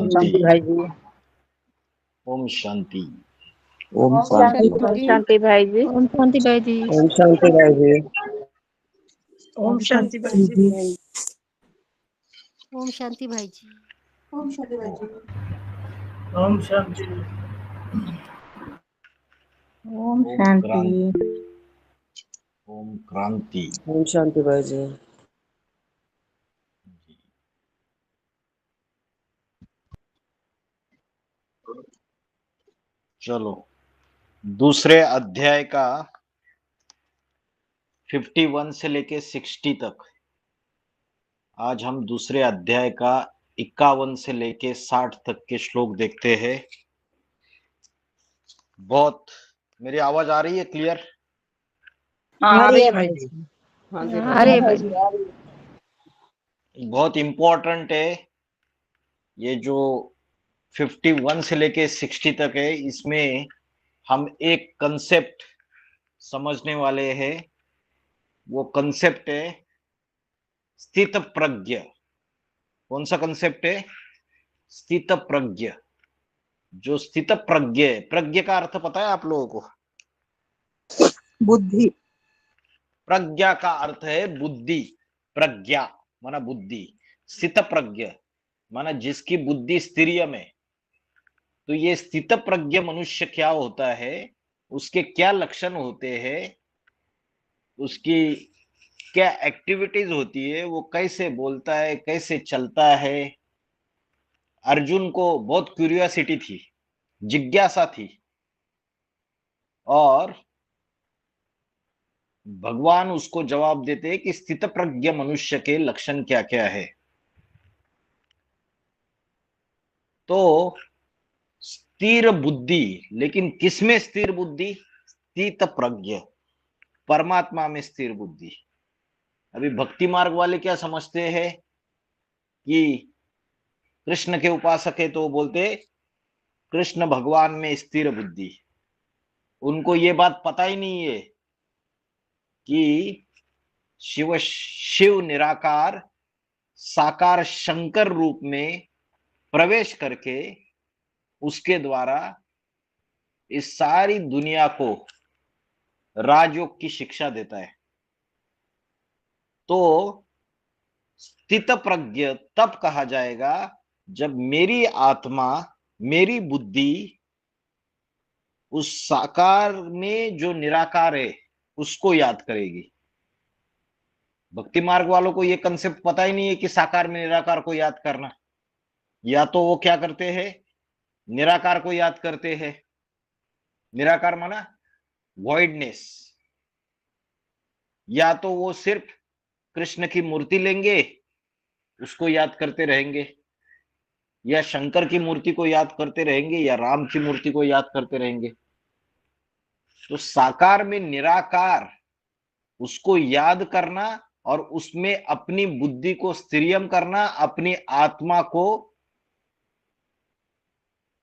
शांति। शांति भाई जी। ओम शांति। ओम शांति शांति। भाई। शांति भाई जी। ओम शांति भाई जी। ओम शांति भाई जी। ओम शांति भाई जी। ओम शांति भाई जी। ओम शांति भाई जी। ओम शांति। ओम शांति। ओम क्रांति। ओम शांति भाई जी। चलो दूसरे अध्याय का 51 से लेके 60 तक, आज हम दूसरे अध्याय का 51 से लेके 60 तक के श्लोक देखते हैं। बहुत, मेरी आवाज आ रही है क्लियर? आ रही है भाई भाई जी। जी। हाँ जी अरे भाई जी। बहुत इंपॉर्टेंट है ये जो 51 से लेके 60 तक है। इसमें हम एक कंसेप्ट समझने वाले हैं। वो कंसेप्ट है स्थित प्रज्ञ। कौन सा कंसेप्ट है? स्थित प्रज्ञ। जो स्थित प्रज्ञ है, प्रज्ञ का अर्थ पता है आप लोगों को? बुद्धि। प्रज्ञा का अर्थ है बुद्धि। प्रज्ञा माना बुद्धि। स्थित प्रज्ञ माना जिसकी बुद्धि स्थिर में। तो ये स्थित प्रज्ञ मनुष्य क्या होता है, उसके क्या लक्षण होते हैं, उसकी क्या एक्टिविटीज होती है, वो कैसे बोलता है, कैसे चलता है। अर्जुन को बहुत क्यूरियोसिटी थी, जिज्ञासा थी, और भगवान उसको जवाब देते हैं कि स्थित प्रज्ञ मनुष्य के लक्षण क्या क्या है। तो स्थिर बुद्धि, लेकिन किसमें स्थिर बुद्धि? स्थित प्रज्ञ, परमात्मा में स्थिर बुद्धि। अभी भक्ति मार्ग वाले क्या समझते हैं कि कृष्ण के उपासक है तो बोलते कृष्ण भगवान में स्थिर बुद्धि। उनको ये बात पता ही नहीं है कि शिव निराकार साकार शंकर रूप में प्रवेश करके उसके द्वारा इस सारी दुनिया को राजयोग की शिक्षा देता है। तो स्थित प्रज्ञ तब कहा जाएगा जब मेरी आत्मा, मेरी बुद्धि उस साकार में जो निराकार है उसको याद करेगी। भक्ति मार्ग वालों को ये कंसेप्ट पता ही नहीं है कि साकार में निराकार को याद करना। या तो वो क्या करते हैं, निराकार को याद करते हैं। निराकार माना वॉइडनेस। या तो वो सिर्फ कृष्ण की मूर्ति लेंगे, उसको याद करते रहेंगे, या शंकर की मूर्ति को याद करते रहेंगे, या राम की मूर्ति को याद करते रहेंगे। तो साकार में निराकार उसको याद करना और उसमें अपनी बुद्धि को स्थिरियम करना, अपनी आत्मा को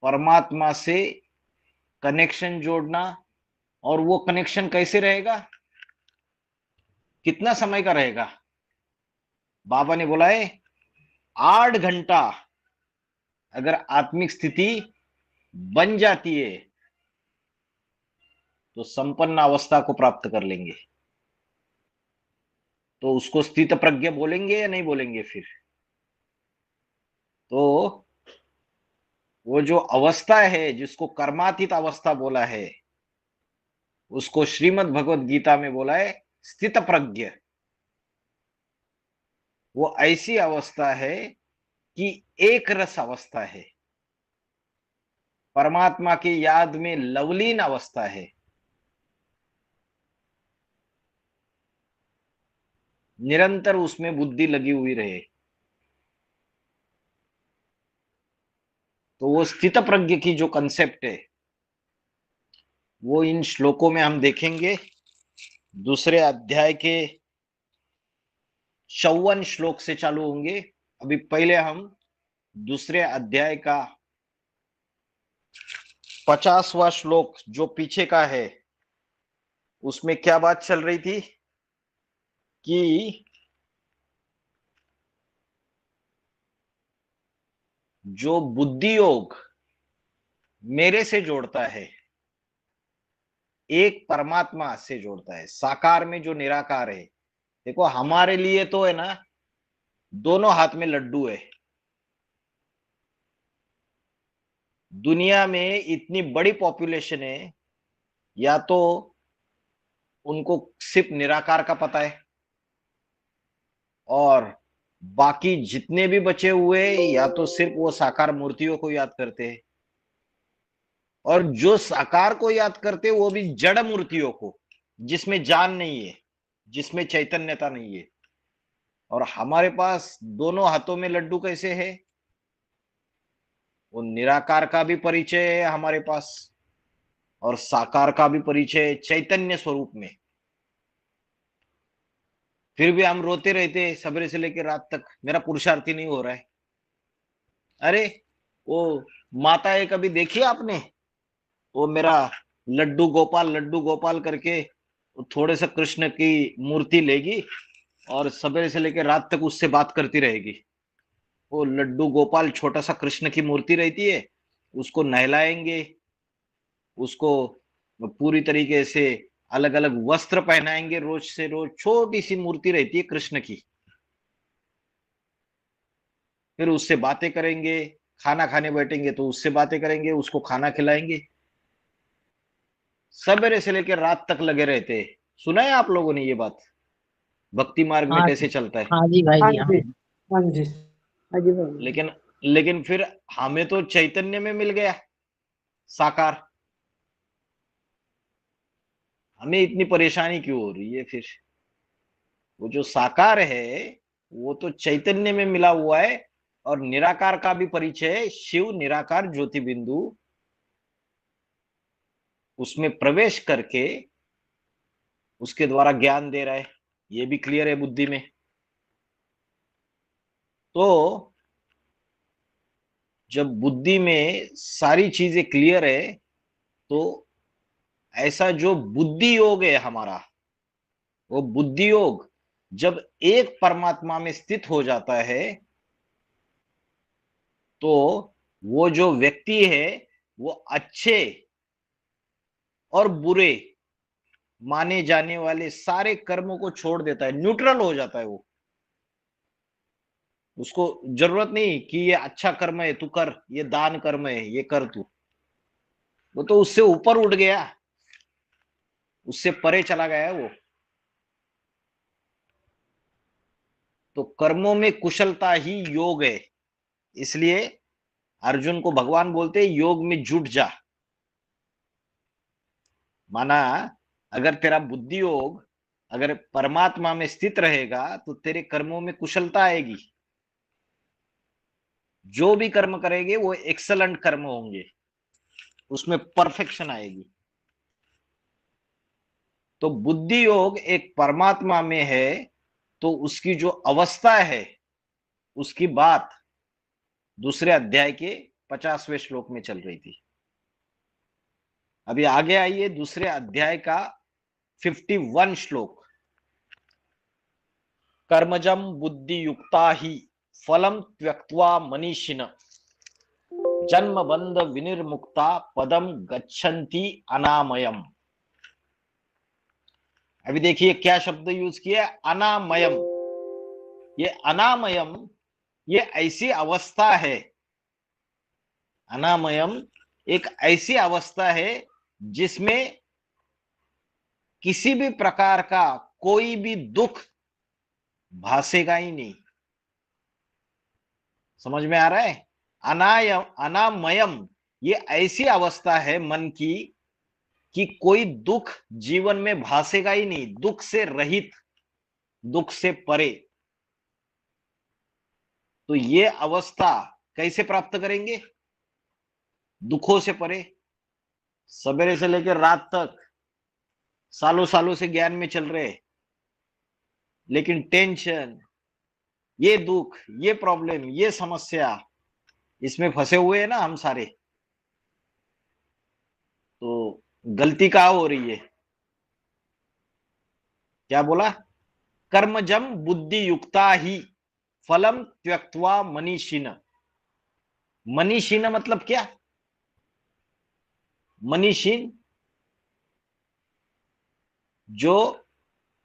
परमात्मा से कनेक्शन जोड़ना। और वो कनेक्शन कैसे रहेगा, कितना समय का रहेगा? बाबा ने बोला है 8 घंटा अगर आत्मिक स्थिति बन जाती है तो संपन्न अवस्था को प्राप्त कर लेंगे। तो उसको स्थित प्रज्ञ बोलेंगे या नहीं बोलेंगे फिर? तो वो जो अवस्था है जिसको कर्मातीत अवस्था बोला है, उसको श्रीमद् भगवद गीता में बोला है स्थित प्रज्ञ। वो ऐसी अवस्था है कि एक रस अवस्था है, परमात्मा की याद में लवलीन अवस्था है। निरंतर उसमें बुद्धि लगी हुई रहे तो वो स्थित प्रज्ञ की जो कंसेप्ट है वो इन श्लोकों में हम देखेंगे। दूसरे अध्याय के 54 श्लोक से चालू होंगे। अभी पहले हम दूसरे अध्याय का 50वां श्लोक जो पीछे का है, उसमें क्या बात चल रही थी कि जो बुद्धि योग मेरे से जोड़ता है, एक परमात्मा से जोड़ता है, साकार में जो निराकार है। देखो हमारे लिए तो है ना, दोनों हाथ में लड्डू है। दुनिया में इतनी बड़ी पॉपुलेशन है, या तो उनको सिर्फ निराकार का पता है, और बाकी जितने भी बचे हुए या तो सिर्फ वो साकार मूर्तियों को याद करते हैं, और जो साकार को याद करते हैं वो भी जड़ मूर्तियों को, जिसमें जान नहीं है, जिसमें चैतन्यता नहीं है। और हमारे पास दोनों हाथों में लड्डू कैसे है? वो निराकार का भी परिचय है हमारे पास, और साकार का भी परिचय है चैतन्य स्वरूप में। फिर भी हम रोते रहते हैं सवेरे से लेकर रात तक, मेरा पुरुषार्थी नहीं हो रहा है। अरे वो माताएं कभी देखी आपने? वो मेरा लड्डू गोपाल करके थोड़े से कृष्ण की मूर्ति लेगी और सवेरे से लेकर रात तक उससे बात करती रहेगी। वो लड्डू गोपाल छोटा सा कृष्ण की मूर्ति रहती है, उसको नहलाएंगे, उसको पूरी तरीके से अलग अलग वस्त्र पहनाएंगे, रोज से रोज छोटी सी मूर्ति रहती है कृष्ण की। फिर उससे बातें करेंगे, खाना खाने बैठेंगे तो उससे बातें करेंगे, उसको खाना खिलाएंगे, सवेरे से लेकर रात तक लगे रहते हैं। सुना है आप लोगों ने ये बात? भक्ति मार्ग में हाँ कैसे चलता है। हाँ जी भाई हाँ जी, हाँ जी, हाँ जी, हाँ जी भाई। लेकिन लेकिन फिर हमें तो चैतन्य में मिल गया साकार, हमें इतनी परेशानी क्यों हो रही है फिर? वो जो साकार है वो तो चैतन्य में मिला हुआ है, और निराकार का भी परिचय शिव निराकार ज्योति बिंदु उसमें प्रवेश करके उसके द्वारा ज्ञान दे रहा है। ये भी क्लियर है बुद्धि में। तो जब बुद्धि में सारी चीजें क्लियर है, तो ऐसा जो बुद्धि योग है हमारा, वो बुद्धि योग जब एक परमात्मा में स्थित हो जाता है, तो वो जो व्यक्ति है वो अच्छे और बुरे माने जाने वाले सारे कर्मों को छोड़ देता है, न्यूट्रल हो जाता है। वो उसको जरूरत नहीं कि ये अच्छा कर्म है तू कर, ये दान कर्म है ये कर तू। वो तो उससे ऊपर उठ गया, उससे परे चला गया है वो। तो कर्मों में कुशलता ही योग है। इसलिए अर्जुन को भगवान बोलते हैं योग में जुट जा। माना अगर तेरा बुद्धि योग अगर परमात्मा में स्थित रहेगा तो तेरे कर्मों में कुशलता आएगी, जो भी कर्म करेंगे वो एक्सलेंट कर्म होंगे, उसमें परफेक्शन आएगी। तो बुद्धि योग एक परमात्मा में है, तो उसकी जो अवस्था है उसकी बात दूसरे अध्याय के 50वें श्लोक में चल रही थी। अभी आगे आइए दूसरे अध्याय का 51 श्लोक। कर्मजम बुद्धि युक्ता ही फलम त्यक्त्वा मनीषिण जन्म बंध विनिर्मुक्ता पदम गच्छन्ति अनामयम। अभी देखिए क्या शब्द यूज किया, अनामयम। ये अनामयम ये ऐसी अवस्था है, अनामयम एक ऐसी अवस्था है जिसमें किसी भी प्रकार का कोई भी दुख भासेगा ही नहीं। समझ में आ रहा है? अनामयम ये ऐसी अवस्था है मन की कि कोई दुख जीवन में भासेगा ही नहीं, दुख से रहित, दुख से परे। तो ये अवस्था कैसे प्राप्त करेंगे? दुखों से परे। सवेरे से लेकर रात तक सालों सालों से ज्ञान में चल रहे, लेकिन टेंशन, ये दुख, ये प्रॉब्लम, ये समस्या, इसमें फंसे हुए हैं ना हम सारे। तो गलती कहां हो रही है? क्या बोला? कर्मजम बुद्धि युक्ता ही फलम त्यक्त्वा मनीषिण। मनीषीन मतलब क्या? मनीषीन जो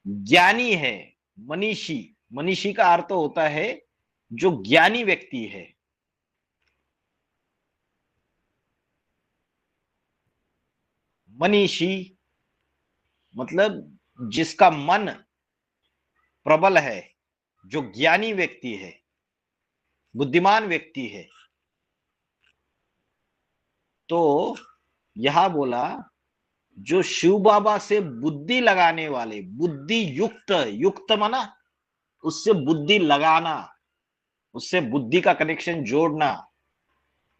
ज्ञानी है। मनीषी, मनीषी का अर्थ होता है जो ज्ञानी व्यक्ति है। मनीषी मतलब जिसका मन प्रबल है, जो ज्ञानी व्यक्ति है, बुद्धिमान व्यक्ति है। तो यहां बोला जो शिव बाबा से बुद्धि लगाने वाले, बुद्धि युक्त, युक्त माना उससे बुद्धि लगाना, उससे बुद्धि का कनेक्शन जोड़ना,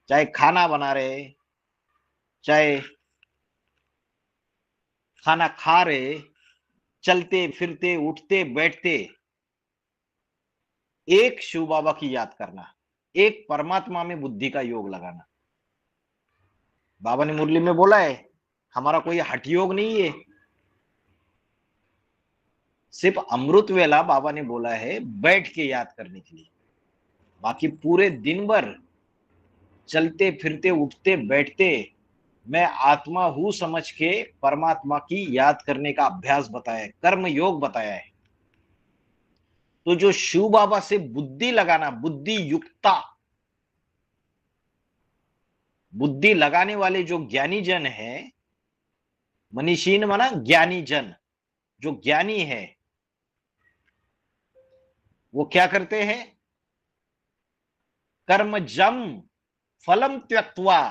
चाहे खाना बना रहे, चाहे खाना खा रहे, चलते फिरते उठते बैठते, एक शिव बाबा की याद करना, एक परमात्मा में बुद्धि का योग लगाना। बाबा ने मुरली में बोला है हमारा कोई हठ योग नहीं है, सिर्फ अमृत वेला बाबा ने बोला है बैठ के याद करने के लिए। बाकी पूरे दिन भर चलते फिरते उठते बैठते मैं आत्मा हूं समझ के परमात्मा की याद करने का अभ्यास बताया है, कर्म योग बताया है। तो जो शिव बाबा से बुद्धि लगाना, बुद्धि युक्ता, बुद्धि लगाने वाले जो ज्ञानी जन है, मनीषीन माना ज्ञानी जन, जो ज्ञानी है वो क्या करते हैं? कर्मजम फलम त्यक्त्वा,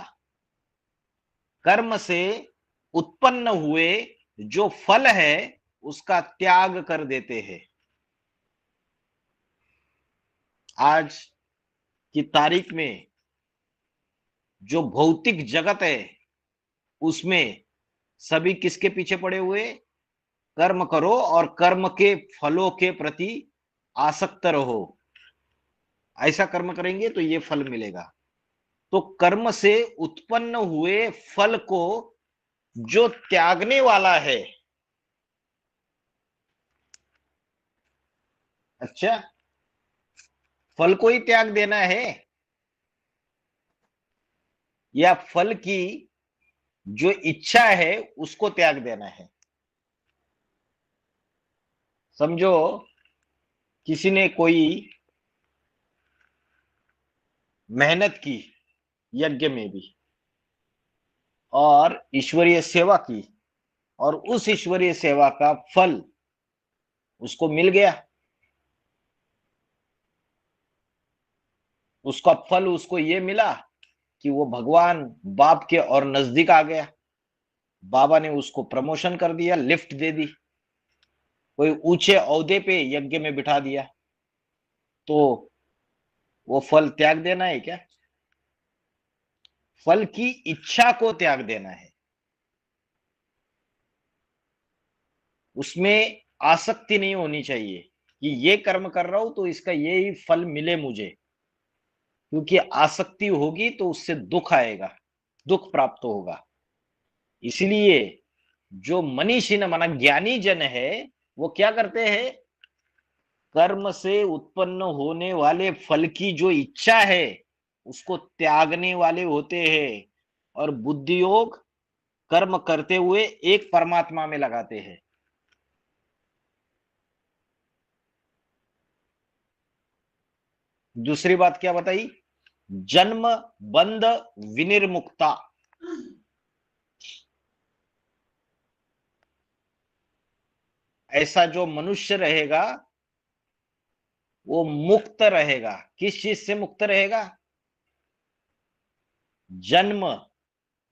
कर्म से उत्पन्न हुए जो फल है उसका त्याग कर देते हैं। आज की तारीख में जो भौतिक जगत है उसमें सभी किसके पीछे पड़े हुए? कर्म करो और कर्म के फलों के प्रति आसक्त रहो, ऐसा कर्म करेंगे तो ये फल मिलेगा। तो कर्म से उत्पन्न हुए फल को जो त्यागने वाला है, अच्छा फल को ही त्याग देना है या फल की जो इच्छा है उसको त्याग देना है? समझो किसी ने कोई मेहनत की यज्ञ में भी और ईश्वरीय सेवा की, और उस ईश्वरीय सेवा का फल उसको मिल गया, उसका फल उसको ये मिला कि वो भगवान बाप के और नजदीक आ गया, बाबा ने उसको प्रमोशन कर दिया, लिफ्ट दे दी, कोई ऊंचे ओहदे पे यज्ञ में बिठा दिया, तो वो फल त्याग देना है क्या? फल की इच्छा को त्याग देना है, उसमें आसक्ति नहीं होनी चाहिए कि ये कर्म कर रहा हूं तो इसका ये ही फल मिले मुझे, क्योंकि आसक्ति होगी तो उससे दुख आएगा, दुख प्राप्त होगा। इसलिए जो मनीषी न माना ज्ञानी जन है वो क्या करते हैं? कर्म से उत्पन्न होने वाले फल की जो इच्छा है उसको त्यागने वाले होते हैं और बुद्धि योग कर्म करते हुए एक परमात्मा में लगाते हैं। दूसरी बात क्या बताई? जन्म बंध विनिर्मुक्ता, ऐसा जो मनुष्य रहेगा वो मुक्त रहेगा। किस चीज से मुक्त रहेगा? जन्म,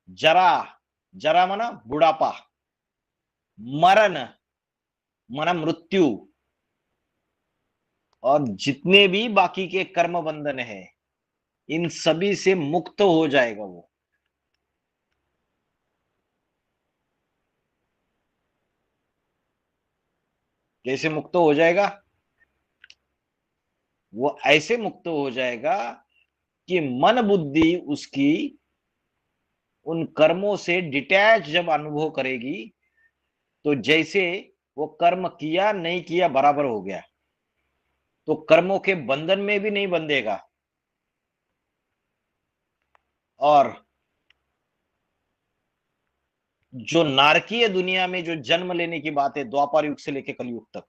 जरा, जरा माना बुढ़ापा, मरण माना मृत्यु, और जितने भी बाकी के कर्म बंधन है इन सभी से मुक्त हो जाएगा वो। कैसे मुक्त हो जाएगा? वो ऐसे मुक्त हो जाएगा कि मन बुद्धि उसकी उन कर्मों से डिटैच जब अनुभव करेगी तो जैसे वो कर्म किया नहीं किया बराबर हो गया, तो कर्मों के बंधन में भी नहीं बंधेगा। और जो नारकीय दुनिया में जो जन्म लेने की बात है द्वापर युग से लेकर कलयुग तक,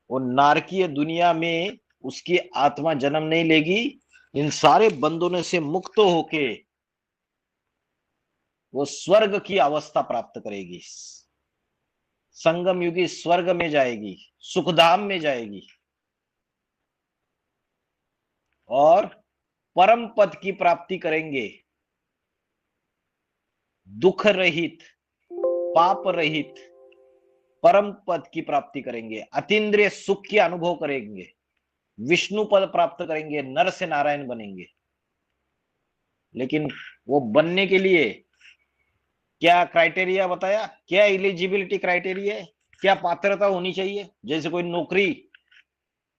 वो नारकीय दुनिया में उसकी आत्मा जन्म नहीं लेगी। इन सारे बंधनों से मुक्त होके वो स्वर्ग की अवस्था प्राप्त करेगी, संगम युगी स्वर्ग में जाएगी, सुखधाम में जाएगी और परम पद की प्राप्ति करेंगे। दुख रहित, पाप रहित परम पद की प्राप्ति करेंगे, अतीन्द्रिय सुख के अनुभव करेंगे, विष्णु पद प्राप्त करेंगे, नर से नारायण बनेंगे। लेकिन वो बनने के लिए क्या क्राइटेरिया बताया, क्या एलिजिबिलिटी क्राइटेरिया है, क्या पात्रता होनी चाहिए? जैसे कोई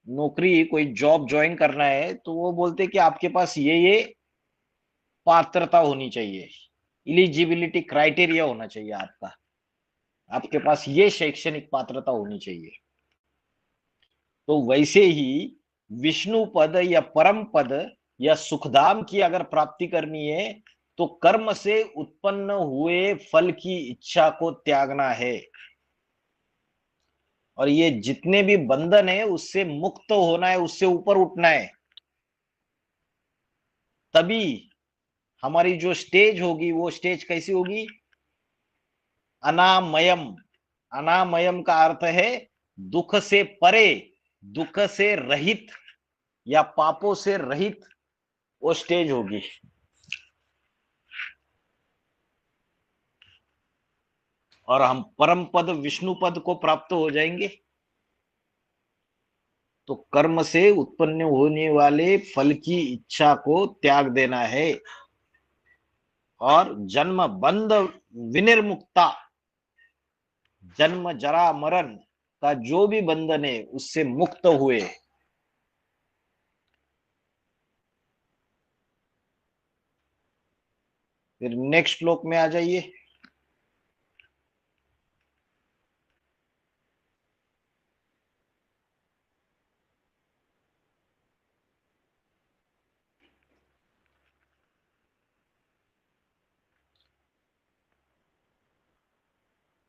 नौकरी कोई जॉब ज्वाइन करना है तो वो बोलते कि आपके पास ये पात्रता होनी चाहिए, एलिजिबिलिटी क्राइटेरिया होना चाहिए, आपके पास ये शैक्षणिक पात्रता होनी चाहिए। तो वैसे ही विष्णु पद या परम पद या सुखधाम की अगर प्राप्ति करनी है तो कर्म से उत्पन्न हुए फल की इच्छा को त्यागना है, और ये जितने भी बंधन है उससे मुक्त होना है, उससे ऊपर उठना है। तभी हमारी जो स्टेज होगी वो स्टेज कैसी होगी? अनामयम। अनामयम का अर्थ है दुख से परे, दुख से रहित या पापों से रहित वो स्टेज होगी। और हम परम पद विष्णु पद को प्राप्त हो जाएंगे तो कर्म से उत्पन्न होने वाले फल की इच्छा को त्याग देना है और जन्म बंध विनिर्मुक्ता, जन्म जरा मरण का जो भी बंधन है उससे मुक्त हुए। फिर नेक्स्ट श्लोक में आ जाइए।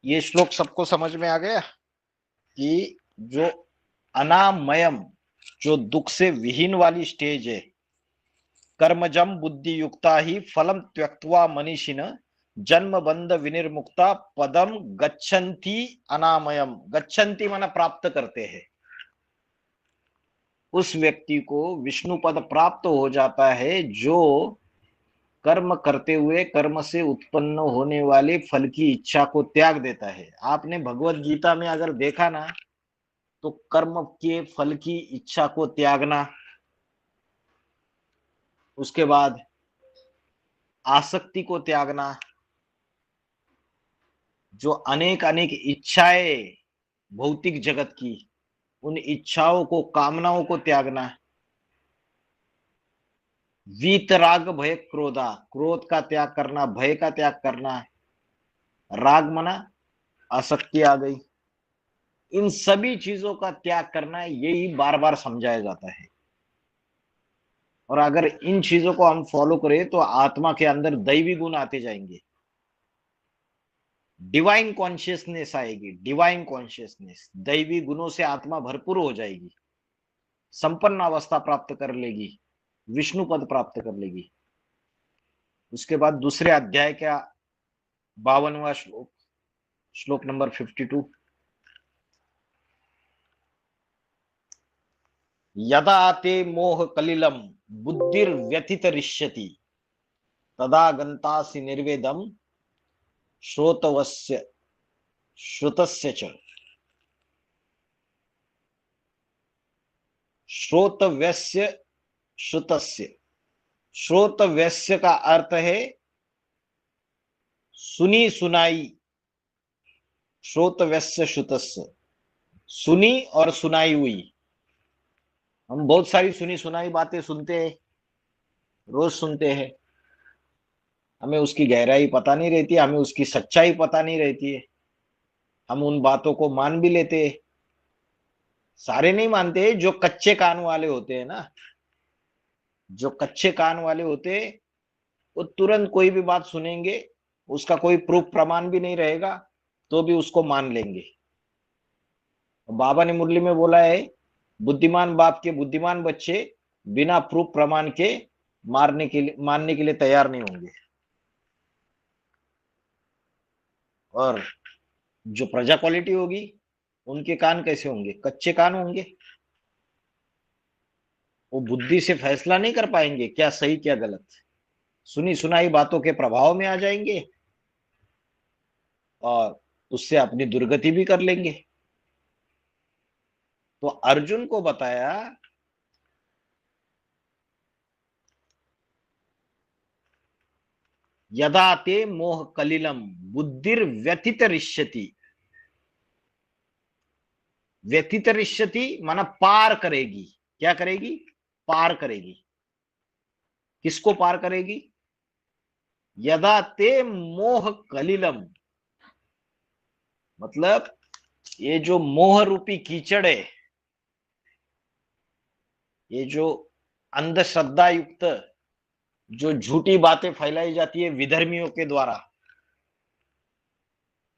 ये श्लोक सबको समझ में आ गया कि जो अनामयम, जो दुख से विहीन वाली स्टेज है, कर्मजम बुद्धि युक्ता ही फलम त्यक्त्वा मनीषिण जन्म बंध विनिर्मुक्ता पदम गच्छन्ति अनामयम। गच्छन्ति माना प्राप्त करते हैं, उस व्यक्ति को विष्णु पद प्राप्त हो जाता है जो कर्म करते हुए कर्म से उत्पन्न होने वाले फल की इच्छा को त्याग देता है। आपने भगवत गीता में अगर देखा ना तो कर्म के फल की इच्छा को त्यागना, उसके बाद आसक्ति को त्यागना, जो अनेक अनेक इच्छाएं भौतिक जगत की, उन इच्छाओं को, कामनाओं को त्यागना, वीतराग भय क्रोधा, क्रोध का त्याग करना, भय का त्याग करना, राग मना आसक्ति आ गई, इन सभी चीजों का त्याग करना, यही बार बार समझाया जाता है। और अगर इन चीजों को हम फॉलो करें तो आत्मा के अंदर दैवी गुण आते जाएंगे, डिवाइन कॉन्शियसनेस आएगी, डिवाइन कॉन्शियसनेस, दैवी गुणों से आत्मा भरपूर हो जाएगी, संपन्न अवस्था प्राप्त कर लेगी, विष्णु पद प्राप्त कर लेगी। उसके बाद दूसरे अध्याय का 52वां श्लोक, श्लोक नंबर 52। यदा ते मोह कलिलम बुद्धिर्व्यथितरिष्यति तदा गन्तासि निर्वेदम श्रोतवस्य श्रुतस्य च। श्रोतव्यस्य श्रुतस्य, श्रोतव्यस्य का अर्थ है सुनी सुनाई, श्रोतव्यस्य श्रुतस्य, सुनी और सुनाई हुई। हम बहुत सारी सुनी सुनाई बातें सुनते हैं, रोज सुनते हैं, हमें उसकी गहराई पता नहीं रहती, हमें उसकी सच्चाई पता नहीं रहती है, हम उन बातों को मान भी लेते हैं। सारे नहीं मानते, जो कच्चे कान वाले होते हैं ना, जो कच्चे कान वाले होते वो तुरंत कोई भी बात सुनेंगे, उसका कोई प्रूफ प्रमाण भी नहीं रहेगा तो भी उसको मान लेंगे। बाबा ने मुरली में बोला है, बुद्धिमान बाप के बुद्धिमान बच्चे बिना प्रूफ प्रमाण के मानने के लिए तैयार नहीं होंगे। और जो प्रजा क्वालिटी होगी उनके कान कैसे होंगे? कच्चे कान होंगे। वो बुद्धि से फैसला नहीं कर पाएंगे क्या सही क्या गलत, सुनी सुनाई बातों के प्रभाव में आ जाएंगे और उससे अपनी दुर्गति भी कर लेंगे। तो अर्जुन को बताया यदा ते मोह कलिलम बुद्धिर व्यतितरिष्यति। व्यतितरिष्यति माना पार करेगी। क्या करेगी? पार करेगी। किसको पार करेगी? यदा ते मोह कलिलम, मतलब ये जो मोह रूपी कीचड़ है, ये जो अंधश्रद्धा युक्त जो झूठी बातें फैलाई जाती है विधर्मियों के द्वारा,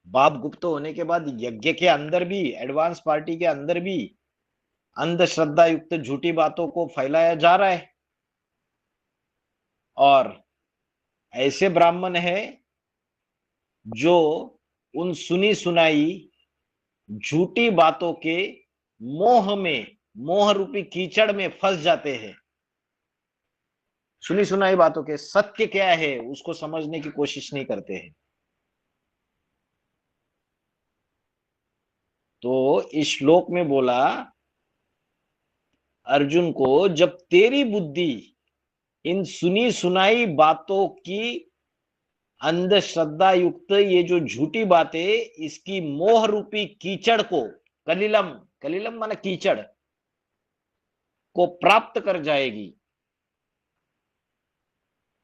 बाप गुप्त होने के बाद यज्ञ के अंदर भी, एडवांस पार्टी के अंदर भी अंधश्रद्धा युक्त झूठी बातों को फैलाया जा रहा है। और ऐसे ब्राह्मण है जो उन सुनी सुनाई झूठी बातों के मोह में, मोह रूपी कीचड़ में फंस जाते हैं। सुनी सुनाई बातों के सत्य क्या है उसको समझने की कोशिश नहीं करते हैं। तो इस श्लोक में बोला अर्जुन को, जब तेरी बुद्धि इन सुनी सुनाई बातों की अंधश्रद्धा युक्त ये जो झूठी बातें, इसकी मोह रूपी कीचड़ को, कलिलम, कलिलम माना कीचड़ को प्राप्त कर जाएगी।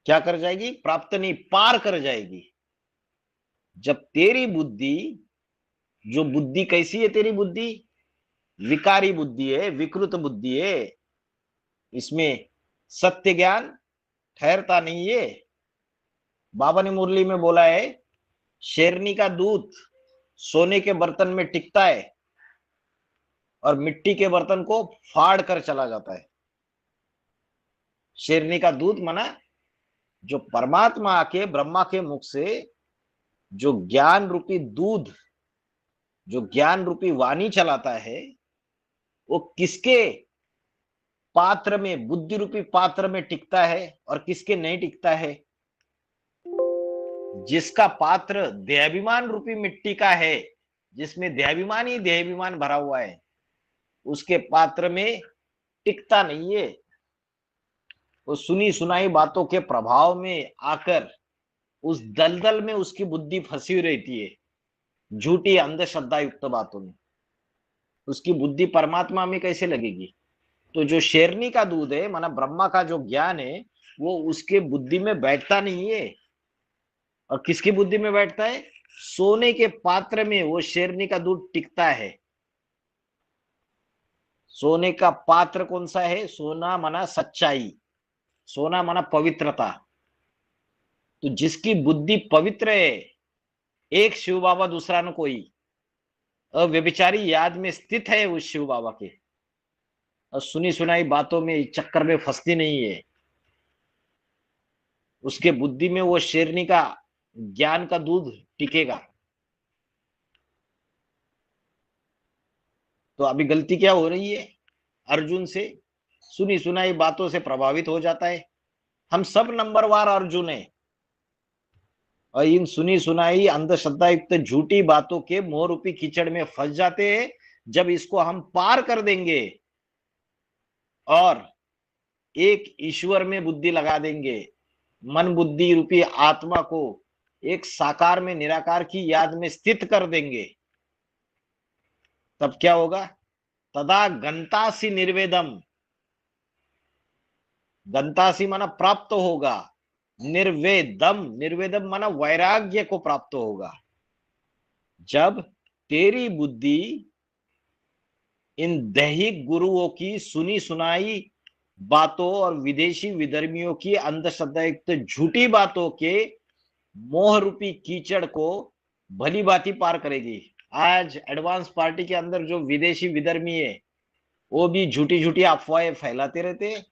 क्या कर जाएगी? प्राप्त नहीं, पार कर जाएगी। जब तेरी बुद्धि, जो बुद्धि कैसी है तेरी बुद्धि? विकारी बुद्धि है, विकृत बुद्धि है, इसमें सत्य ज्ञान ठहरता नहीं है। बाबा ने मुरली में बोला है, शेरनी का दूध सोने के बर्तन में टिकता है और मिट्टी के बर्तन को फाड़ कर चला जाता है। शेरनी का दूध माना जो परमात्मा आके ब्रह्मा के मुख से जो ज्ञान रूपी दूध, जो ज्ञान रूपी वाणी चलाता है, वो किसके पात्र में, बुद्धि रूपी पात्र में टिकता है और किसके नहीं टिकता है? जिसका पात्र देहाभिमान रूपी मिट्टी का है, जिसमें देहाभिमान ही देहाभिमान भरा हुआ है, उसके पात्र में टिकता नहीं है। वो सुनी सुनाई बातों के प्रभाव में आकर उस दलदल में उसकी बुद्धि फंसी रहती है, झूठी अंधश्रद्धा युक्त बातों में। उसकी बुद्धि परमात्मा में कैसे लगेगी? तो जो शेरनी का दूध है माना ब्रह्मा का जो ज्ञान है, वो उसके बुद्धि में बैठता नहीं है। और किसकी बुद्धि में बैठता है? सोने के पात्र में वो शेरनी का दूध टिकता है। सोने का पात्र कौन सा है? सोना माना सच्चाई, सोना माना पवित्रता। तो जिसकी बुद्धि पवित्र है, एक शिव बाबा दूसरा न कोई, अव्यभिचारी याद में स्थित है उस शिव बाबा के, और सुनी सुनाई बातों में चक्कर में फंसती नहीं है। उसके बुद्धि में वो शेरनी का ज्ञान का दूध टिकेगा। तो अभी गलती क्या हो रही है अर्जुन से? सुनी सुनाई बातों से प्रभावित हो जाता है। हम सब नंबरवार अर्जुन है और इन सुनी सुनाई अंधश्रद्धा युक्त झूठी बातों के मोह रूपी कीचड़ में फंस जाते हैं। जब इसको हम पार कर देंगे और एक ईश्वर में बुद्धि लगा देंगे, मन बुद्धि रूपी आत्मा को एक साकार में निराकार की याद में स्थित कर देंगे, तब क्या होगा? तदा गंतासी निर्वेदम, गंतासी माना प्राप्त होगा, निर्वेदम, निर्वेदम माना वैराग्य को प्राप्त होगा। जब तेरी बुद्धि इन दैहिक गुरुओं की सुनी सुनाई बातों और विदेशी विधर्मियों की अंधश्रद्धा युक्त झूठी बातों के मोह रूपी कीचड़ को भली भांति पार करेगी। आज एडवांस पार्टी के अंदर जो विदेशी विधर्मी है वो भी झूठी झूठी अफवाहें फैलाते रहते हैं,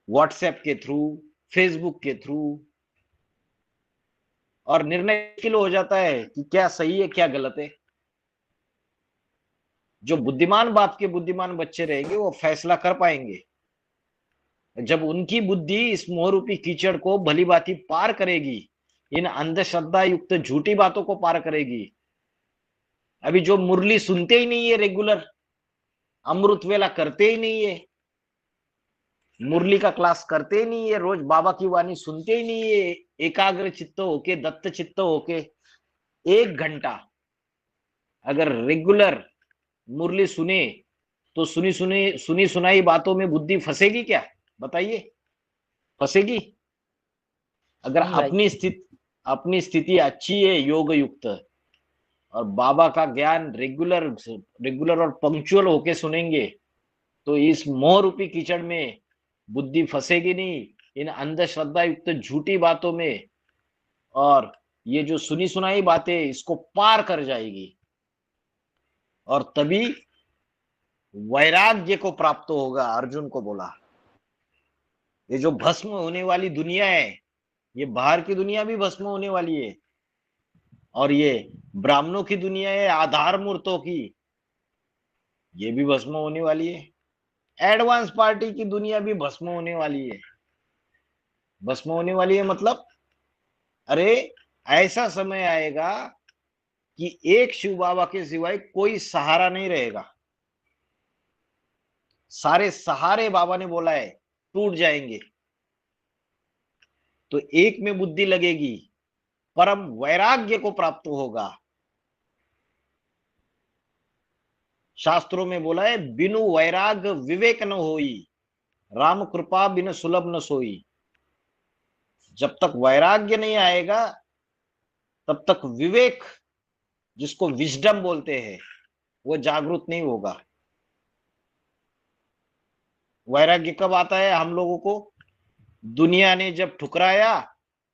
व्हाट्सएप के थ्रू, फेसबुक के थ्रू, और निर्णय मुश्किल हो जाता है कि क्या सही है क्या गलत है। जो बुद्धिमान बाप के बुद्धिमान बच्चे रहेंगे वो फैसला कर पाएंगे। जब उनकी बुद्धि इस मोहरूपी कीचड़ को भली भांति पार करेगी, इन अंधश्रद्धा युक्त झूठी बातों को पार करेगी। अभी जो मुरली सुनते ही नहीं है, रेगुलर अमृत वेला करते ही नहीं है, मुरली का क्लास करते ही नहीं है, रोज बाबा की वाणी सुनते ही नहीं है, एकाग्र चित्त होके, दत्त चित्त होके 1 घंटा अगर रेगुलर मुरली सुने तो सुनी सुनाई बातों में बुद्धि फंसेगी क्या? बताइए, फंसेगी? अगर अपनी स्थिति अच्छी है, योग युक्त, और बाबा का ज्ञान रेगुलर और पंक्चुअल होके सुनेंगे तो इस मोह रूपी कीचड़ में बुद्धि फंसेगी नहीं, इन अंधश्रद्धा युक्त झूठी बातों में, और ये जो सुनी सुनाई बातें इसको पार कर जाएगी, और तभी वैराग्य को प्राप्त होगा। अर्जुन को बोला ये जो भस्म होने वाली दुनिया है, ये बाहर की दुनिया भी भस्म होने वाली है, और ये ब्राह्मणों की दुनिया है, आधार मूर्तों की, ये भी भस्म होने वाली है। एडवांस पार्टी की दुनिया भी भस्म होने वाली है। भस्म होने वाली है मतलब, अरे ऐसा समय आएगा कि एक शिव बाबा के सिवाय कोई सहारा नहीं रहेगा। सारे सहारे बाबा ने बोला है टूट जाएंगे, तो एक में बुद्धि लगेगी, परम वैराग्य को प्राप्त होगा। शास्त्रों में बोला है बिनु वैराग विवेक न होई, राम कृपा बिन सुलभ न सोई। जब तक वैराग्य नहीं आएगा तब तक विवेक, जिसको विजडम बोलते हैं, वो जागृत नहीं होगा। वैराग्य कब आता है हम लोगों को? दुनिया ने जब ठुकराया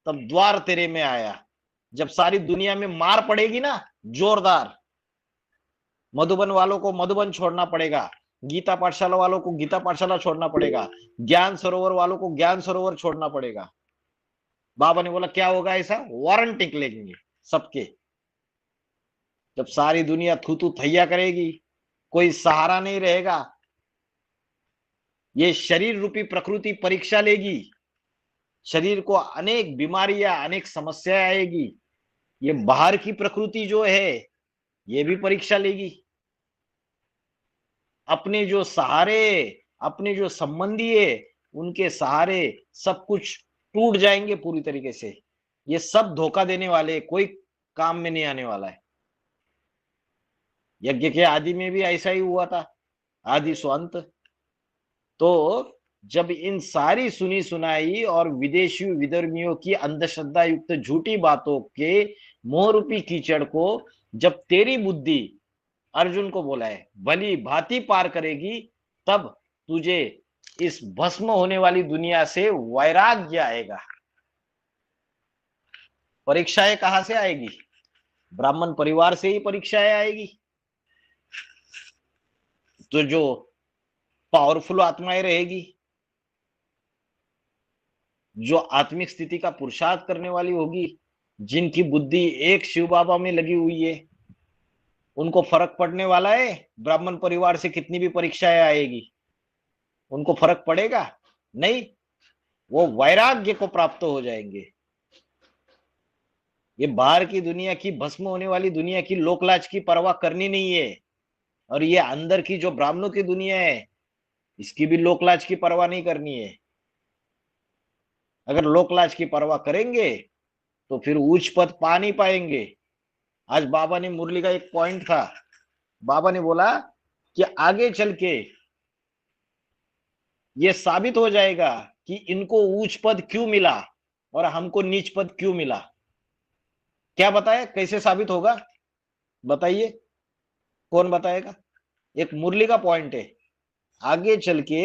तब द्वार तेरे में आया। जब सारी दुनिया में मार पड़ेगी ना जोरदार, मधुबन वालों को मधुबन छोड़ना पड़ेगा, गीता पाठशाला वालों को गीता पाठशाला छोड़ना पड़ेगा, ज्ञान सरोवर वालों को ज्ञान सरोवर छोड़ना पड़ेगा। बाबा ने बोला क्या होगा? ऐसा वारंट निकलेंगे सबके। जब सारी दुनिया थू थू थैया करेगी, कोई सहारा नहीं रहेगा, ये शरीर रूपी प्रकृति परीक्षा लेगी, शरीर को अनेक बीमारियां, अनेक समस्याएं आएगी। ये बाहर की प्रकृति जो है ये भी परीक्षा लेगी। अपने जो सहारे, अपने जो संबंधी है, उनके सहारे सब कुछ टूट जाएंगे पूरी तरीके से। ये सब धोखा देने वाले, कोई काम में नहीं आने वाला है। यज्ञ के आदि में भी ऐसा ही हुआ था, आदि स्वांत। तो जब इन सारी सुनी सुनाई और विदेशी विधर्मियों की अंधश्रद्धा युक्त झूठी बातों के मोह रूपी कीचड़ को जब तेरी बुद्धि, अर्जुन को बोला है, भली भांति पार करेगी, तब तुझे इस भस्म होने वाली दुनिया से वैराग्य आएगा। परीक्षाएं कहां से आएगी? ब्राह्मण परिवार से ही परीक्षाएं आएगी। तो जो पावरफुल आत्माएं रहेगी, जो आत्मिक स्थिति का पुरुषार्थ करने वाली होगी, जिनकी बुद्धि एक शिव बाबा में लगी हुई है, उनको फर्क पड़ने वाला है ब्राह्मण परिवार से कितनी भी परीक्षाएं आएगी? उनको फर्क पड़ेगा? नहीं, वो वैराग्य को प्राप्त हो जाएंगे। ये बाहर की दुनिया की, भस्म होने वाली दुनिया की लोकलाज की परवाह करनी नहीं है, और ये अंदर की जो ब्राह्मणों की दुनिया है इसकी भी लोकलाज की परवाह नहीं करनी है। अगर लोकलाज की परवाह करेंगे तो फिर उच्च पद पा नहीं पाएंगे। आज बाबा ने मुरली का एक पॉइंट था, बाबा ने बोला कि आगे चल के ये साबित हो जाएगा कि इनको उच्च पद क्यों मिला और हमको नीच पद क्यों मिला। क्या बताए? कैसे साबित होगा बताइए, कौन बताएगा? एक मुरली का पॉइंट है, आगे चल के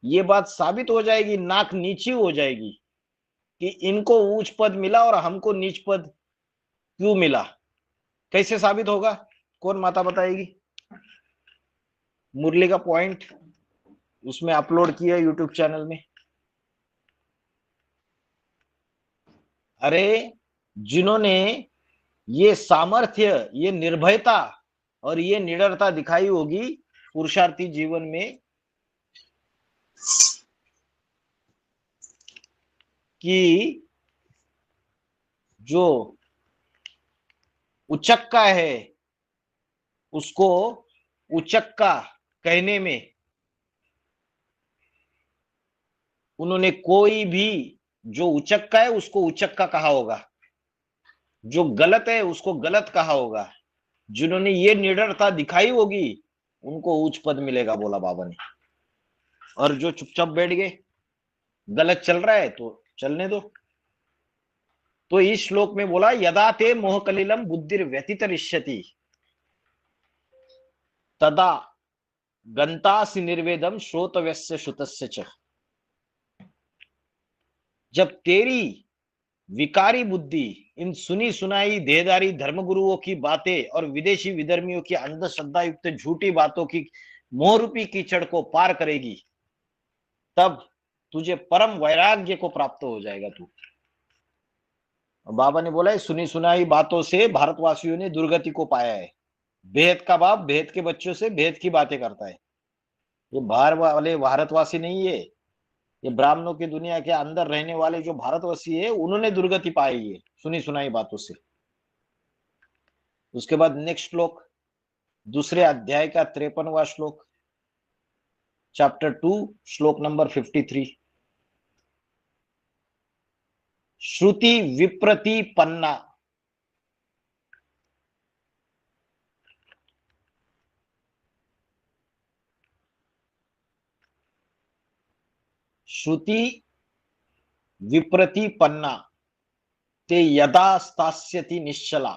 ये बात साबित हो जाएगी, नाक नीची हो जाएगी कि इनको ऊंच पद मिला और हमको नीच पद क्यों मिला। कैसे साबित होगा, कौन माता बताएगी। मुरली का पॉइंट उसमें अपलोड किया यूट्यूब चैनल में। अरे जिन्होंने ये सामर्थ्य, ये निर्भयता और ये निडरता दिखाई होगी पुरुषार्थी जीवन में कि जो उचक्का है उसको उचक्का कहने में उन्होंने कोई भी, जो उचक्का है उसको उचक्का कहा होगा, जो गलत है उसको गलत कहा होगा। जिन्होंने ये निडरता दिखाई होगी उनको उच्च पद मिलेगा, बोला बाबा ने। और जो चुपचाप बैठ गए, गलत चल रहा है तो चलने दो। तो इस श्लोक में बोला यदा ते मोह कलिलम बुद्धिर व्यतितरिष्यति तदा गंतासि निर्वेदम श्रोतव्यस्य श्रुतस्य च। जब तेरी विकारी बुद्धि इन सुनी सुनाई देहदारी धर्मगुरुओं की बातें और विदेशी विधर्मियों की अंधश्रद्धा युक्त झूठी बातों की मोहरूपी कीचड़ को पार करेगी, तब तुझे परम वैराग्य को प्राप्त हो जाएगा तू। बाबा ने बोला है सुनी सुनाई बातों से भारतवासियों ने दुर्गति को पाया है। भेद का बाप भेद के बच्चों से भेद की बातें करता है। ये बाहर वाले भारतवासी नहीं है, ये ब्राह्मणों की दुनिया के अंदर रहने वाले जो भारतवासी है उन्होंने दुर्गति पाई है सुनी सुनाई बातों से। उसके बाद नेक्स्ट श्लोक, दूसरे अध्याय का 53वां श्लोक, चैप्टर 2 श्लोक नंबर 53। श्रुति विप्रतिपन्ना। श्रुति विप्रतिपन्ना ते यदा स्थास्यति निश्चला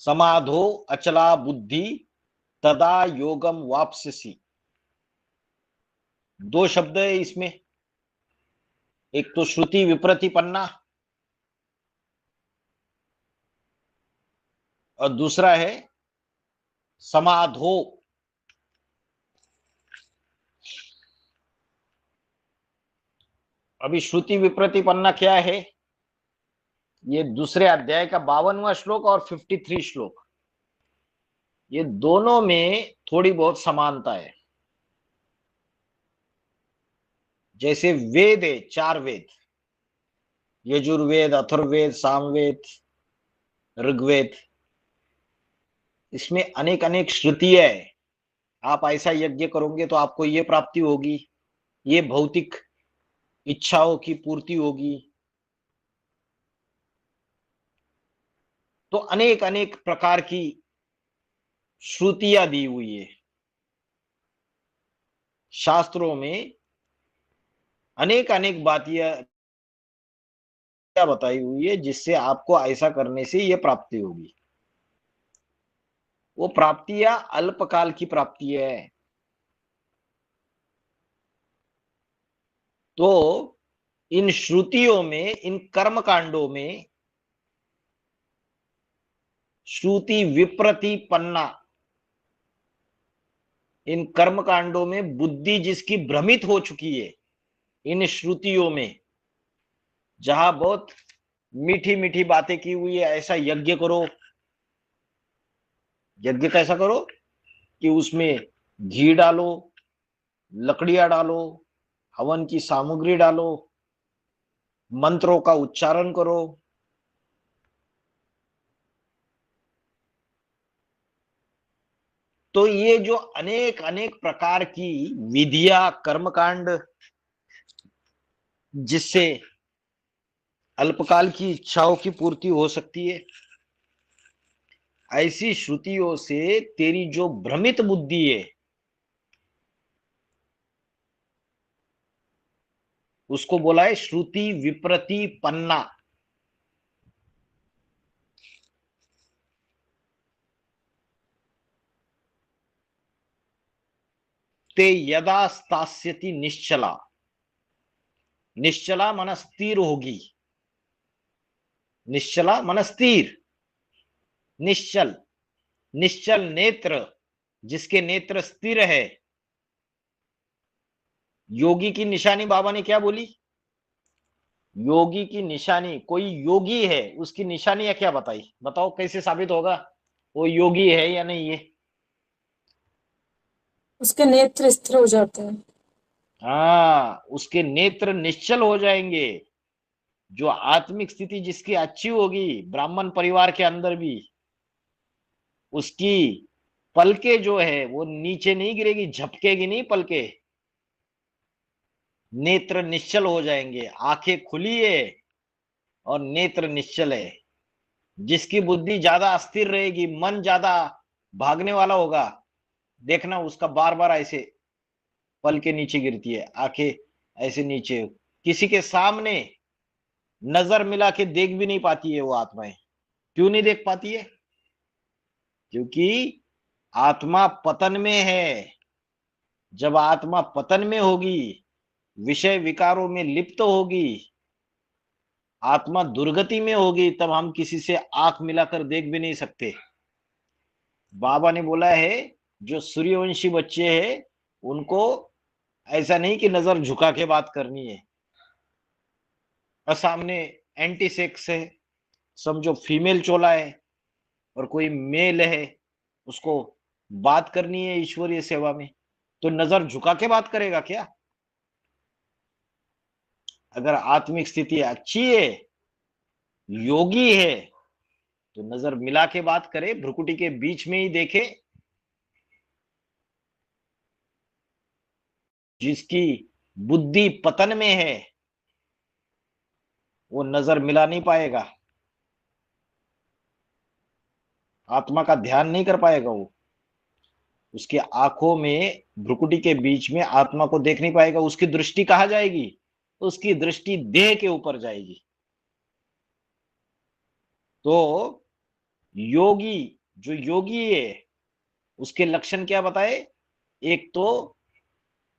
समाधो अचला बुद्धि तदा योगम वाप्स्यसि। दो शब्द है इसमें, एक तो श्रुति विप्रतिपन्ना और दूसरा है समाधो। अभी श्रुति विप्रतिपन्ना क्या है, ये दूसरे अध्याय का 52वां श्लोक और 53 श्लोक, ये दोनों में थोड़ी बहुत समानता है। जैसे वेद है, 4 वेद, यजुर्वेद, अथर्ववेद, सामवेद, ऋग्वेद, इसमें अनेक अनेक श्रुतियां है। आप ऐसा यज्ञ करोगे तो आपको ये प्राप्ति होगी, ये भौतिक इच्छाओं की पूर्ति होगी। तो अनेक अनेक प्रकार की श्रुतियां दी हुई है शास्त्रों में, अनेक अनेक बातें बताई हुई है जिससे आपको ऐसा करने से ये प्राप्ति होगी। वो प्राप्तियां अल्पकाल की प्राप्ति है। तो इन श्रुतियों में, इन कर्म कांडों में श्रुति विप्रतिपन्ना, इन कर्म कांडों में बुद्धि जिसकी भ्रमित हो चुकी है, इन श्रुतियों में जहां बहुत मीठी मीठी बातें की हुई है, ऐसा यज्ञ करो। यज्ञ कैसा करो कि उसमें घी डालो, लकड़ियां डालो, हवन की सामग्री डालो, मंत्रों का उच्चारण करो। तो ये जो अनेक अनेक प्रकार की विधियां, कर्मकांड, जिससे अल्पकाल की इच्छाओं की पूर्ति हो सकती है, ऐसी श्रुतियों से तेरी जो भ्रमित बुद्धि है उसको बोला है श्रुति विप्रतिपन्ना। ते यदा स्थास्यति निश्चला, निश्चला मन स्थिर होगी, निश्चला मन स्थिर, निश्चल, निश्चल नेत्र, जिसके नेत्र स्थिर है। योगी की निशानी बाबा ने क्या बोली? योगी की निशानी, कोई योगी है उसकी निशानी क्या बताई? बताओ कैसे साबित होगा वो योगी है या नहीं है? उसके नेत्र स्थिर हो जाते हैं। हाँ, उसके नेत्र निश्चल हो जाएंगे। जो आत्मिक स्थिति जिसकी अच्छी होगी, ब्राह्मण परिवार के अंदर भी, उसकी पलके जो है वो नीचे नहीं गिरेगी, झपकेगी नहीं पलके, नेत्र निश्चल हो जाएंगे। आंखें खुली है और नेत्र निश्चल है। जिसकी बुद्धि ज्यादा अस्थिर रहेगी, मन ज्यादा भागने वाला होगा, देखना उसका बार बार ऐसे पलके नीचे गिरती है, आंखें ऐसे नीचे, किसी के सामने नजर मिला के देख भी नहीं पाती है वो आत्माएं। क्यों नहीं देख पाती है? क्योंकि आत्मा पतन में है। जब आत्मा पतन में होगी, विषय विकारों में लिप्त होगी, आत्मा दुर्गति में होगी, तब हम किसी से आंख मिलाकर देख भी नहीं सकते। बाबा ने बोला है जो सूर्यवंशी बच्चे हैं उनको ऐसा नहीं कि नजर झुका के बात करनी है, और सामने एंटी सेक्स है, समझो फीमेल चोला है और कोई मेल है, उसको बात करनी है ईश्वरीय सेवा में, तो नजर झुका के बात करेगा क्या? अगर आत्मिक स्थिति अच्छी है, योगी है, तो नजर मिला के बात करे, भ्रुकुटी के बीच में ही देखे। जिसकी बुद्धि पतन में है वो नजर मिला नहीं पाएगा, आत्मा का ध्यान नहीं कर पाएगा। वो उसकी आंखों में, भ्रुकुटी के बीच में आत्मा को देख नहीं पाएगा। उसकी दृष्टि कहाँ जाएगी? उसकी दृष्टि देह के ऊपर जाएगी। तो योगी, जो योगी है, उसके लक्षण क्या बताए? एक तो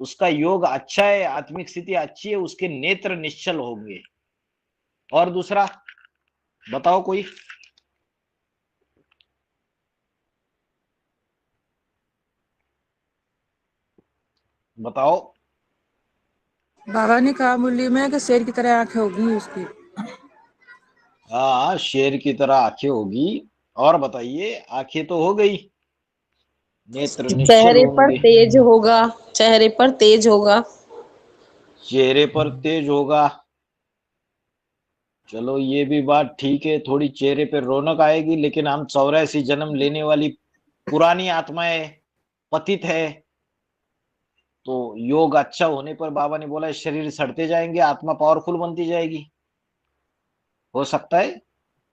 उसका योग अच्छा है, आत्मिक स्थिति अच्छी है, उसके नेत्र निश्चल होंगे। और दूसरा बताओ कोई? बताओ। बाबा ने कहा मुरली में कि शेर की तरह आंखें होगी उसकी। हाँ, शेर की तरह आंखें होगी। और बताइए, आंखें तो हो गई, नेत्र निश्चल चेहरे पर होंगे। तेज होगा, चेहरे पर तेज होगा। चेहरे पर तेज होगा, चलो ये भी बात ठीक है, थोड़ी चेहरे पे रौनक आएगी। लेकिन हम 84 जन्म लेने वाली पुरानी आत्माएं पतित है, तो योग अच्छा होने पर बाबा ने बोला शरीर सड़ते जाएंगे, आत्मा पावरफुल बनती जाएगी। हो सकता है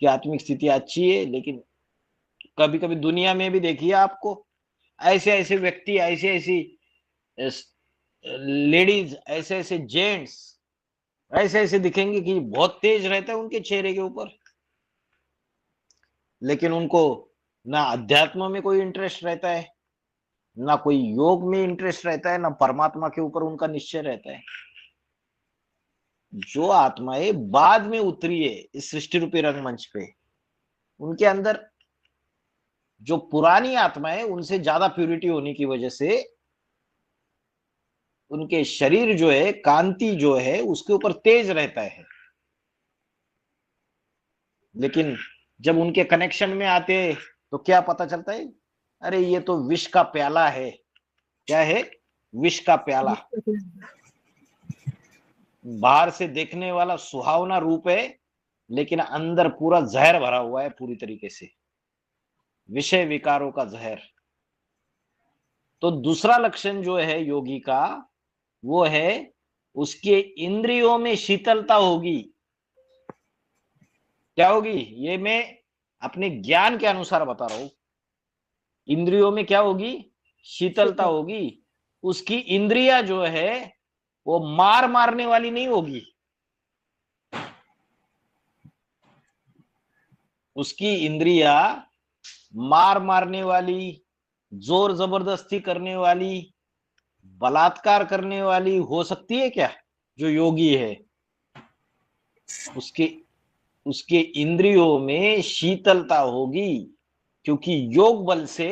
कि आत्मिक स्थिति अच्छी है, लेकिन कभी कभी दुनिया में भी देखिए आपको, ऐसे ऐसे व्यक्ति, ऐसे ऐसी लेडीज, ऐसे ऐसे जेंट्स ऐसे ऐसे दिखेंगे कि बहुत तेज रहता है उनके चेहरे के ऊपर, लेकिन उनको ना अध्यात्म में कोई इंटरेस्ट रहता है, ना कोई योग में इंटरेस्ट रहता है, ना परमात्मा के ऊपर उनका निश्चय रहता है। जो आत्माएं बाद में उतरी है इस सृष्टि रूपी रंगमंच पे, उनके अंदर जो पुरानी आत्माएं, उनसे ज्यादा प्यूरिटी होने की वजह से उनके शरीर जो है, कांति जो है उसके ऊपर तेज रहता है। लेकिन जब उनके कनेक्शन में आते हैं तो क्या पता चलता है? अरे ये तो विष का प्याला है। क्या है? विष का प्याला। बाहर से देखने वाला सुहावना रूप है, लेकिन अंदर पूरा जहर भरा हुआ है, पूरी तरीके से विषय विकारों का जहर। तो दूसरा लक्षण जो है योगी का, वो है उसके इंद्रियों में शीतलता होगी। क्या होगी? ये मैं अपने ज्ञान के अनुसार बता रहा हूं। इंद्रियों में क्या होगी? शीतलता होगी। उसकी इंद्रिया जो है वो मार मारने वाली नहीं होगी। उसकी इंद्रिया मार मारने वाली, जोर जबरदस्ती करने वाली, बलात्कार करने वाली हो सकती है क्या? जो योगी है उसके उसके इंद्रियों में शीतलता होगी, क्योंकि योग बल से,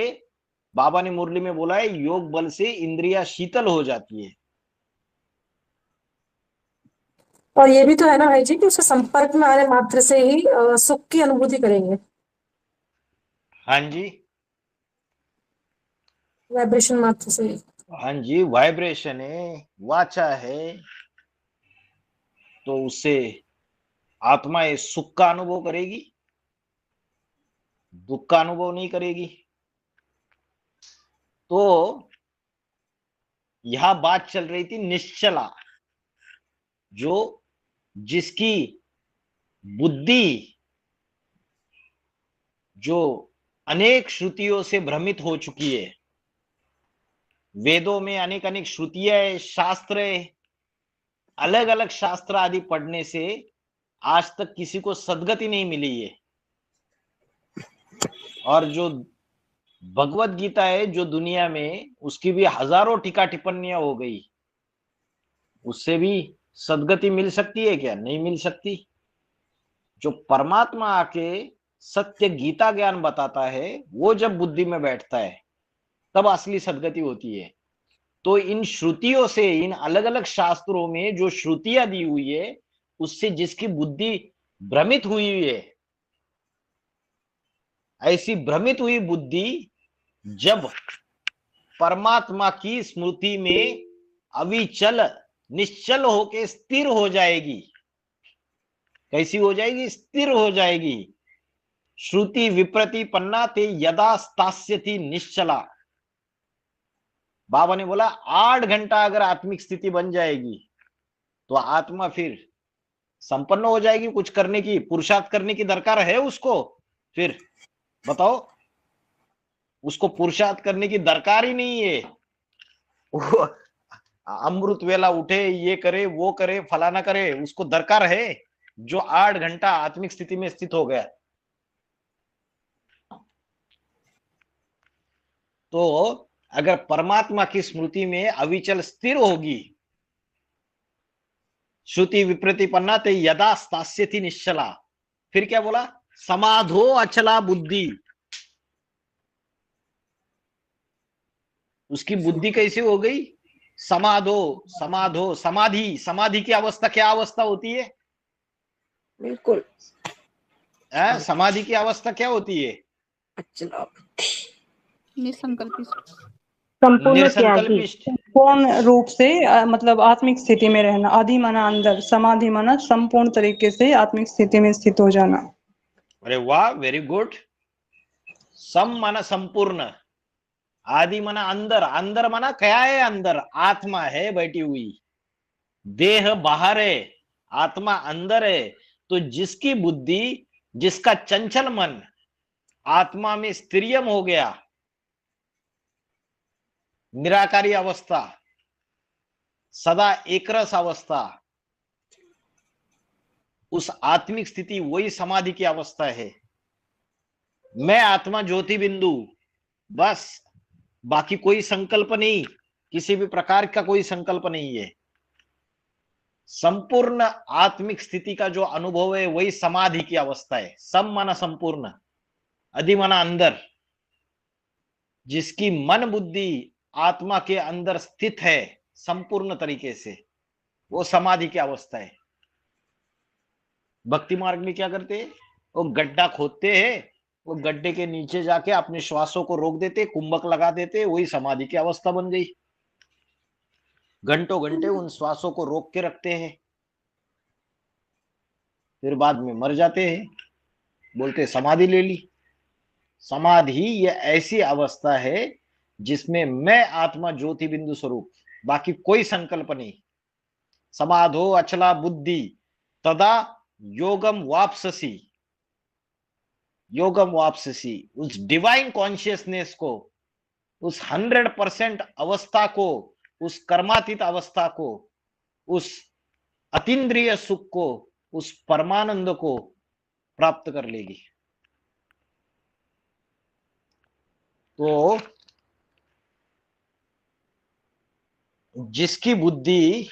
बाबा ने मुरली में बोला है, योग बल से इंद्रियां शीतल हो जाती है। और ये भी तो है ना भाई जी कि उसके संपर्क में आने मात्र से ही सुख की अनुभूति करेंगे, हाँ जी, वाइब्रेशन मात्र से ही। हाँ जी, वाइब्रेशन है, वाचा है, तो उससे आत्मा इस सुख का अनुभव करेगी, दुख का अनुभव नहीं करेगी। तो यह बात चल रही थी निश्चला, जो जिसकी बुद्धि जो अनेक श्रुतियों से भ्रमित हो चुकी है। वेदों में अनेक अनेक श्रुतियां है, शास्त्र है, अलग अलग शास्त्र आदि पढ़ने से आज तक किसी को सद्गति नहीं मिली है। और जो भगवत गीता है जो दुनिया में, उसकी भी हजारों टीका टिप्पणियां हो गई, उससे भी सद्गति मिल सकती है क्या? नहीं मिल सकती। जो परमात्मा आके सत्य गीता ज्ञान बताता है, वो जब बुद्धि में बैठता है तब असली सद्गति होती है। तो इन श्रुतियों से, इन अलग अलग शास्त्रों में जो श्रुतियां दी हुई है, उससे जिसकी बुद्धि भ्रमित हुई है, ऐसी भ्रमित हुई बुद्धि जब परमात्मा की स्मृति में अविचल निश्चल होके स्थिर हो जाएगी, कैसी हो जाएगी? स्थिर हो जाएगी। श्रुति विप्रति पन्ना ते यदा स्थास्यति निश्चला। बाबा ने बोला 8 घंटा अगर आत्मिक स्थिति बन जाएगी तो आत्मा फिर संपन्न हो जाएगी। कुछ करने की, पुरुषार्थ करने की दरकार है उसको? फिर बताओ, उसको पुरुषार्थ करने की दरकार ही नहीं है। वो अमृत वेला उठे, ये करे, वो करे, फलाना करे, उसको दरकार है जो 8 घंटा आत्मिक स्थिति में स्थित हो गया। तो अगर परमात्मा की स्मृति में अविचल स्थिर होगी, श्रुति विप्रतिपन्ना ते यदा स्थास्यति निश्चला, फिर क्या बोला? समाधो अचला बुद्धि। उसकी बुद्धि कैसी हो गई? समाधो, समाधो, समाधि। समाधि की अवस्था क्या अवस्था होती है? बिल्कुल। समाधि की अवस्था क्या होती है? निसंकल्पित। संपूर्ण त्यागी, निसंकल्पित। पूर्ण रूप से मतलब आत्मिक स्थिति में रहना। आदि माना अंदर, समाधि माना संपूर्ण तरीके से आत्मिक स्थिति में स्थित हो जाना। अरे वाह, वेरी गुड। सम माना संपूर्ण, आदि माना अंदर। अंदर माना क्या है? अंदर आत्मा है बैठी हुई, देह बाहर है, आत्मा अंदर है। तो जिसकी बुद्धि, जिसका चंचल मन आत्मा में स्थिरियम हो गया, निराकारी अवस्था, सदा एकरस अवस्था, उस आत्मिक स्थिति वही समाधि की अवस्था है। मैं आत्मा ज्योति बिंदु, बस, बाकी कोई संकल्प नहीं, किसी भी प्रकार का कोई संकल्प नहीं है। संपूर्ण आत्मिक स्थिति का जो अनुभव है वही समाधि की अवस्था है। सम माना संपूर्ण, अधि माना अंदर। जिसकी मन बुद्धि आत्मा के अंदर स्थित है संपूर्ण तरीके से, वो समाधि की अवस्था है। भक्ति मार्ग में क्या करते हैं? वो गड्ढा खोदते हैं, वो गड्ढे के नीचे जाके अपने श्वासों को रोक देते, कुंभक लगा देते, वही समाधि की अवस्था बन गई। घंटों घंटे उन श्वासों को रोक के रखते हैं, फिर बाद में मर जाते हैं, बोलते समाधि ले ली। समाधि ये ऐसी अवस्था है जिसमें मैं आत्मा ज्योति बिंदु स्वरूप, बाकी कोई संकल्प नहीं। समाधो अचला बुद्धि तदा योगम वापससी। योगम वापससी, उस डिवाइन कॉन्शियसनेस को, उस 100% अवस्था को, उस कर्मातीत अवस्था को, उस अतीन्द्रिय सुख को, उस परमानंद को प्राप्त कर लेगी। तो जिसकी बुद्धि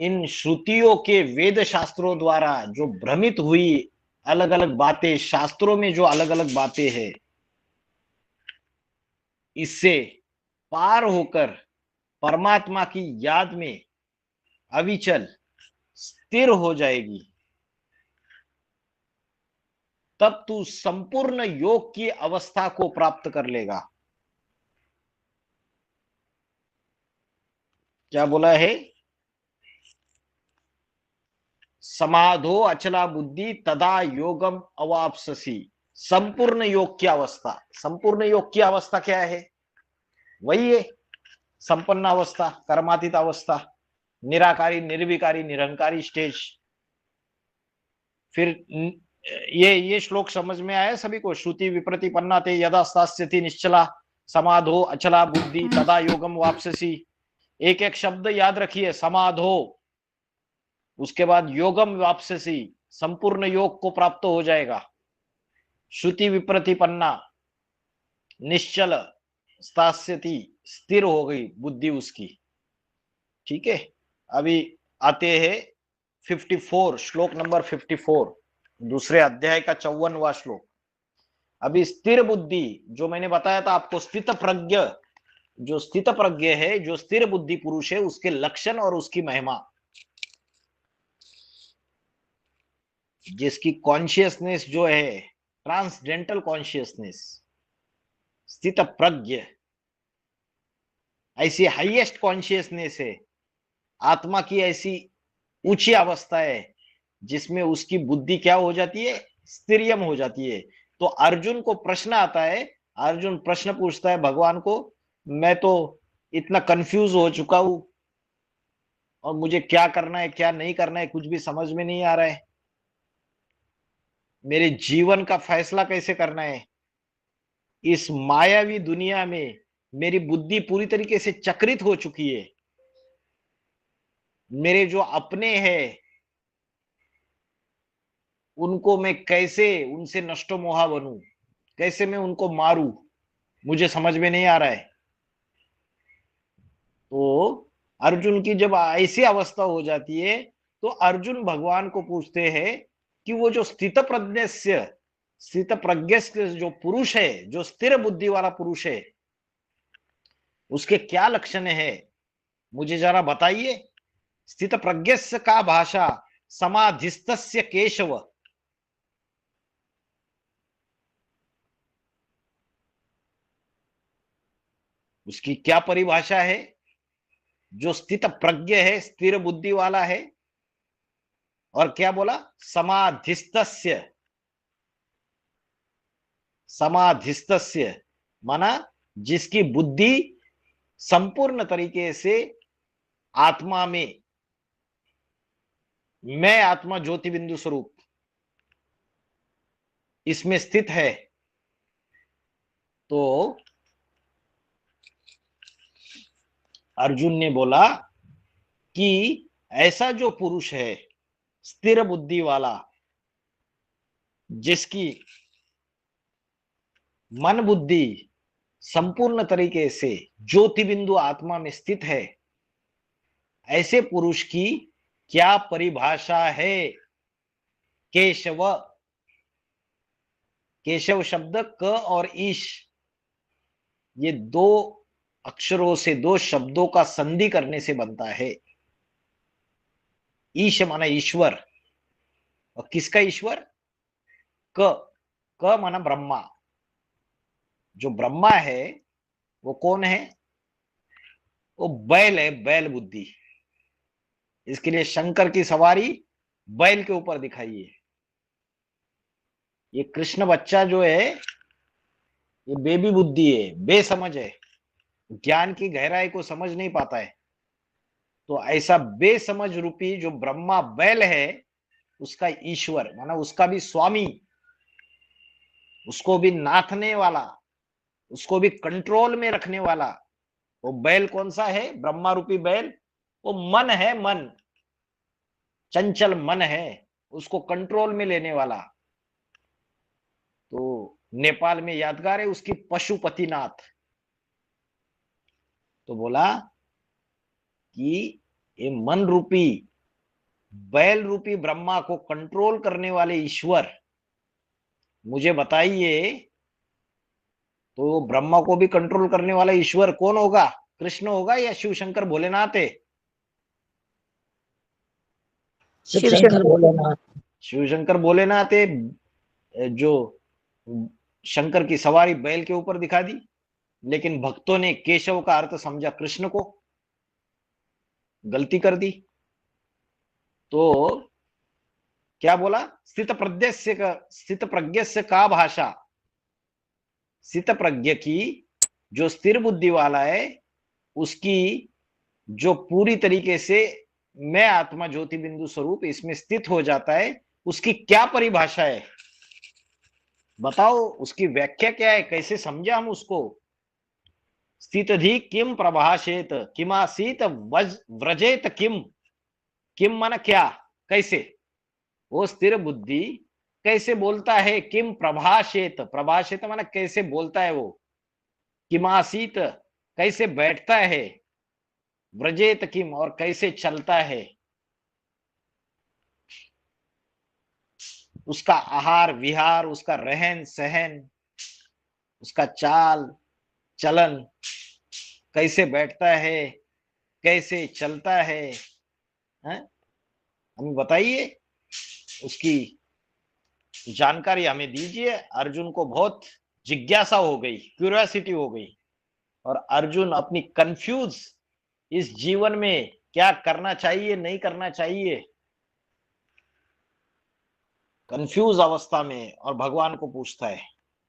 इन श्रुतियों के वेद शास्त्रों द्वारा जो भ्रमित हुई अलग अलग बातें, शास्त्रों में जो अलग अलग बातें हैं, इससे पार होकर परमात्मा की याद में अविचल स्थिर हो जाएगी, तब तू संपूर्ण योग की अवस्था को प्राप्त कर लेगा। क्या बोला है? समाधो अचला बुद्धि तदा योगम अवाप्ससी। संपूर्ण योग की अवस्था, संपूर्ण योग की अवस्था क्या है? वही है संपन्न अवस्था, कर्मातीत अवस्था, निराकारी, निर्विकारी, निरंकारी स्टेज। फिर ये श्लोक समझ में आया सभी को? श्रुति विप्रतिपन्ना ते यदा स्थास्यति निश्चला समाधो अचला बुद्धि तदा योगम वापससी। एक एक शब्द याद रखिए। समाधो, उसके बाद योगम वापससी, संपूर्ण योग को प्राप्त हो जाएगा। श्रुति विप्रतिपन्ना, निश्चल, स्थास्यति, स्थिर हो गई बुद्धि उसकी। ठीक है, अभी आते हैं 54, श्लोक नंबर 54, दूसरे अध्याय का 54वां श्लोक। अभी स्थिर बुद्धि, जो मैंने बताया था आपको, स्थित प्रज्ञ, जो स्थित प्रज्ञ है, जो स्थिर बुद्धि पुरुष है, उसके लक्षण और उसकी महिमा, जिसकी कॉन्शियसनेस जो है ट्रांसडेंटल कॉन्शियसनेस, स्थित प्रज्ञ, ऐसी हाईएस्ट कॉन्शियसनेस है, आत्मा की ऐसी ऊंची अवस्था है जिसमें उसकी बुद्धि क्या हो जाती है? स्थिरियम हो जाती है। तो अर्जुन को प्रश्न आता है, अर्जुन प्रश्न पूछता है भगवान को, मैं तो इतना कंफ्यूज हो चुका हूं और मुझे क्या करना है क्या नहीं करना है कुछ भी समझ में नहीं आ रहा है, मेरे जीवन का फैसला कैसे करना है। इस मायावी दुनिया में मेरी बुद्धि पूरी तरीके से चक्रित हो चुकी है। मेरे जो अपने हैं उनको मैं कैसे उनसे नष्टो मोहा बनूं, कैसे मैं उनको मारूं, मुझे समझ में नहीं आ रहा है। तो अर्जुन की जब ऐसी अवस्था हो जाती है तो अर्जुन भगवान को पूछते हैं कि वो जो स्थित प्रज्ञ जो पुरुष है, जो स्थिर बुद्धि वाला पुरुष है, उसके क्या लक्षण है, मुझे जरा बताइए। स्थित प्रज्ञस्य का भाषा समाधिस्थस्य केशव। उसकी क्या परिभाषा है? जो स्थित प्रज्ञ है, स्थिर बुद्धि वाला है, और क्या बोला? समाधिस्थस्य। समाधिस्थस्य माना जिसकी बुद्धि संपूर्ण तरीके से आत्मा में, मैं आत्मा ज्योति बिंदु स्वरूप, इसमें स्थित है। तो अर्जुन ने बोला कि ऐसा जो पुरुष है स्थिर बुद्धि वाला, जिसकी मन बुद्धि संपूर्ण तरीके से ज्योति बिंदु आत्मा में स्थित है, ऐसे पुरुष की क्या परिभाषा है? केशव, केशव शब्द क और ईश, ये दो अक्षरों से, दो शब्दों का संधि करने से बनता है। ईश माना ईश्वर, और किसका ईश्वर? क माना ब्रह्मा। जो ब्रह्मा है वो कौन है? वो बैल है, बैल बुद्धि। इसके लिए शंकर की सवारी बैल के ऊपर दिखाई है। ये कृष्ण बच्चा जो है ये बेबी बुद्धि है, बेसमझ है, ज्ञान की गहराई को समझ नहीं पाता है। तो ऐसा बेसमझ रूपी जो ब्रह्मा बैल है, उसका ईश्वर माना उसका भी स्वामी, उसको भी नाथने वाला, उसको भी कंट्रोल में रखने वाला, वो बैल कौन सा है? ब्रह्मा रूपी बैल, वो मन है, मन, चंचल मन है, उसको कंट्रोल में लेने वाला। तो नेपाल में यादगार है उसकी पशुपतिनाथ। तो बोला कि ये मन रूपी बैल रूपी ब्रह्मा को कंट्रोल करने वाले ईश्वर, मुझे बताइए, तो ब्रह्मा को भी कंट्रोल करने वाला ईश्वर कौन होगा? कृष्ण होगा या शिव शंकर भोलेनाथ है? शिव शंकर भोलेनाथ। शिव शंकर भोलेनाथ है, जो शंकर की सवारी बैल के ऊपर दिखा दी, लेकिन भक्तों ने केशव का अर्थ समझा कृष्ण को, गलती कर दी। तो क्या बोला? स्थित प्रज्ञस्य का भाषा, स्थित प्रज्ञ की जो स्थिर बुद्धि वाला है, उसकी जो पूरी तरीके से मैं आत्मा ज्योति बिंदु स्वरूप इसमें स्थित हो जाता है, उसकी क्या परिभाषा है? बताओ, उसकी व्याख्या क्या है? कैसे समझे हम उसको? स्थितधि किम प्रभाषेत, किमासीत व्रजेत किम। किम माना क्या, कैसे? वो स्थिर बुद्धि कैसे बोलता है? किम प्रभाषेत, प्रभाषेत माना कैसे बोलता है वो। किमासीत कैसे बैठता है, व्रजेत किम और कैसे चलता है। उसका आहार विहार, उसका रहन सहन, उसका चाल चलन, कैसे बैठता है, कैसे चलता है, हैं? हमें बताइए, उसकी जानकारी हमें दीजिए। अर्जुन को बहुत जिज्ञासा हो गई, क्यूरियोसिटी हो गई, और अर्जुन अपनी कंफ्यूज इस जीवन में क्या करना चाहिए नहीं करना चाहिए, कंफ्यूज अवस्था में, और भगवान को पूछता है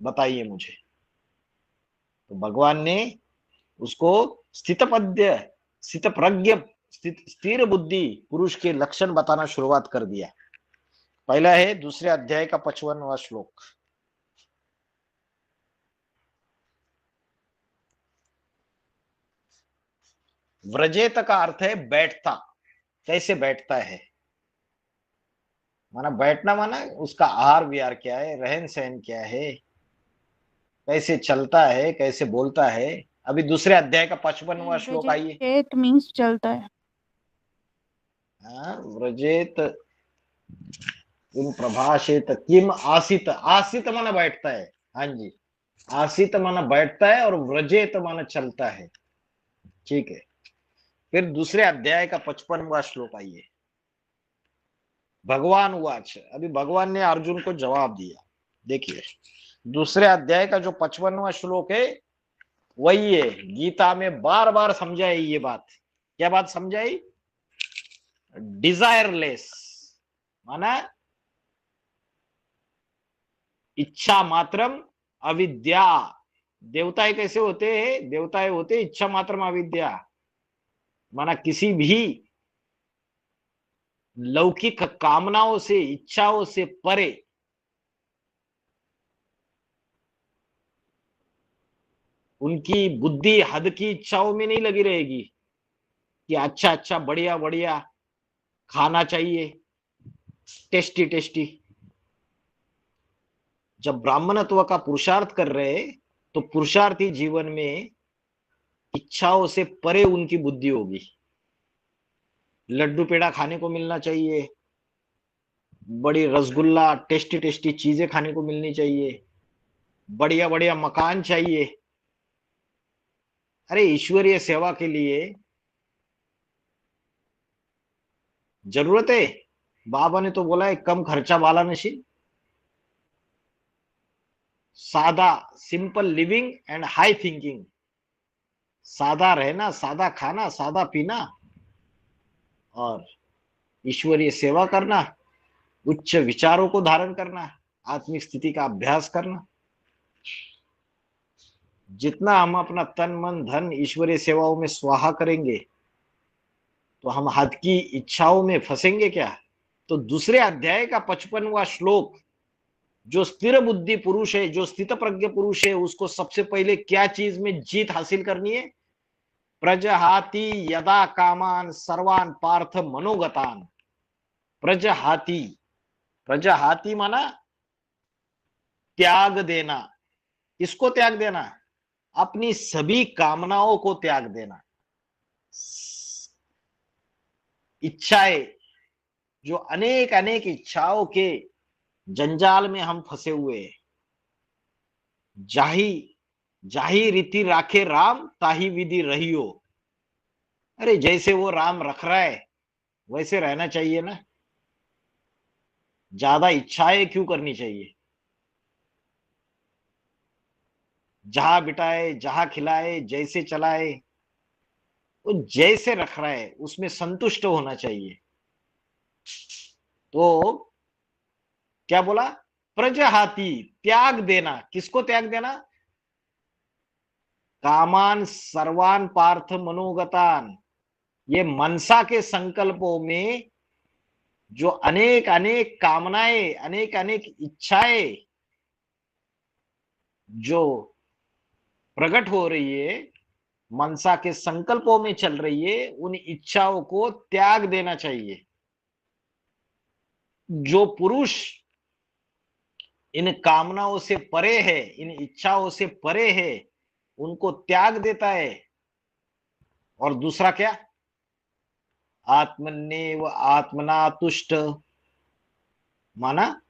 बताइए मुझे। तो भगवान ने उसको स्थित प्रज्ञ स्थिर बुद्धि पुरुष के लक्षण बताना शुरुआत कर दिया। पहला है दूसरे अध्याय का 55वां श्लोक। व्रजेत का अर्थ है बैठता, कैसे बैठता है, माना बैठना माना उसका आहार विहार क्या है, रहन सहन क्या है, कैसे चलता है, कैसे बोलता है। अभी दूसरे अध्याय का 55वां श्लोक आइए। व्रजेत मीन्स चलता है। हाँ, व्रजेत किम प्रभाषेत किम आसित, आसित माना बैठता है। हाँ जी, आसित माना बैठता है और व्रजेत माना चलता है। ठीक है, फिर दूसरे अध्याय का 55वां श्लोक आइए। भगवान उवाच, अभी भगवान ने अर्जुन को जवाब दिया। देखिए, दूसरे अध्याय का जो 55वां श्लोक है वही है, गीता में बार बार समझाई ये बात। क्या बात समझाई? डिजायरलेस माना इच्छा मात्रम अविद्या। देवताएं कैसे होते हैं? देवताएं होते इच्छा मात्रम अविद्या, माना किसी भी लौकिक कामनाओं से, इच्छाओं से परे। उनकी बुद्धि हद की इच्छाओं में नहीं लगी रहेगी कि अच्छा अच्छा बढ़िया बढ़िया खाना चाहिए, टेस्टी टेस्टी। जब ब्राह्मणत्व का पुरुषार्थ कर रहे हैं तो पुरुषार्थी जीवन में इच्छाओं से परे उनकी बुद्धि होगी। लड्डू पेड़ा खाने को मिलना चाहिए, बड़ी रसगुल्ला टेस्टी टेस्टी चीजें खाने को मिलनी चाहिए, बढ़िया बढ़िया मकान चाहिए। अरे ईश्वरीय सेवा के लिए जरूरत है। बाबा ने तो बोला है कम खर्चा वाला नशीब, सादा simple living and high thinking. सादा रहना, सादा खाना, सादा पीना, और ईश्वरीय सेवा करना, उच्च विचारों को धारण करना, आत्मिक स्थिति का अभ्यास करना। जितना हम अपना तन मन धन ईश्वरीय सेवाओं में स्वाहा करेंगे तो हम हद की इच्छाओं में फंसेंगे क्या? तो दूसरे अध्याय का 55वां श्लोक, जो स्थिर बुद्धि पुरुष है, जो स्थित प्रज्ञ पुरुष है, उसको सबसे पहले क्या चीज में जीत हासिल करनी है? प्रजहाति यदा कामान सर्वान पार्थ मनोगतान। प्रजहाति, प्रजहाति माना त्याग देना। किसको त्याग देना? अपनी सभी कामनाओं को त्याग देना। इच्छाएं, जो अनेक अनेक इच्छाओं के जंजाल में हम फंसे हुए हैं। जाही जाही रीति राखे राम, ताही विधि रहियो। अरे जैसे वो राम रख रहा है वैसे रहना चाहिए ना, ज्यादा इच्छाएं क्यों करनी चाहिए। जहां बिठाए, जहां खिलाए, जैसे चलाए, वो जैसे रख रहा है उसमें संतुष्ट होना चाहिए। तो क्या बोला, प्रजहाति, त्याग देना। किसको त्याग देना, कामान सर्वान पार्थ मनोगतान। ये मनसा के संकल्पों में जो अनेक अनेक कामनाएं, अनेक अनेक इच्छाएं जो प्रकट हो रही है, मनसा के संकल्पों में चल रही है, उन इच्छाओं को त्याग देना चाहिए। जो पुरुष इन कामनाओं से परे है, इन इच्छाओं से परे है, उनको त्याग देता है। और दूसरा क्या, आत्मन्नेव आत्मना तुष्ट, माना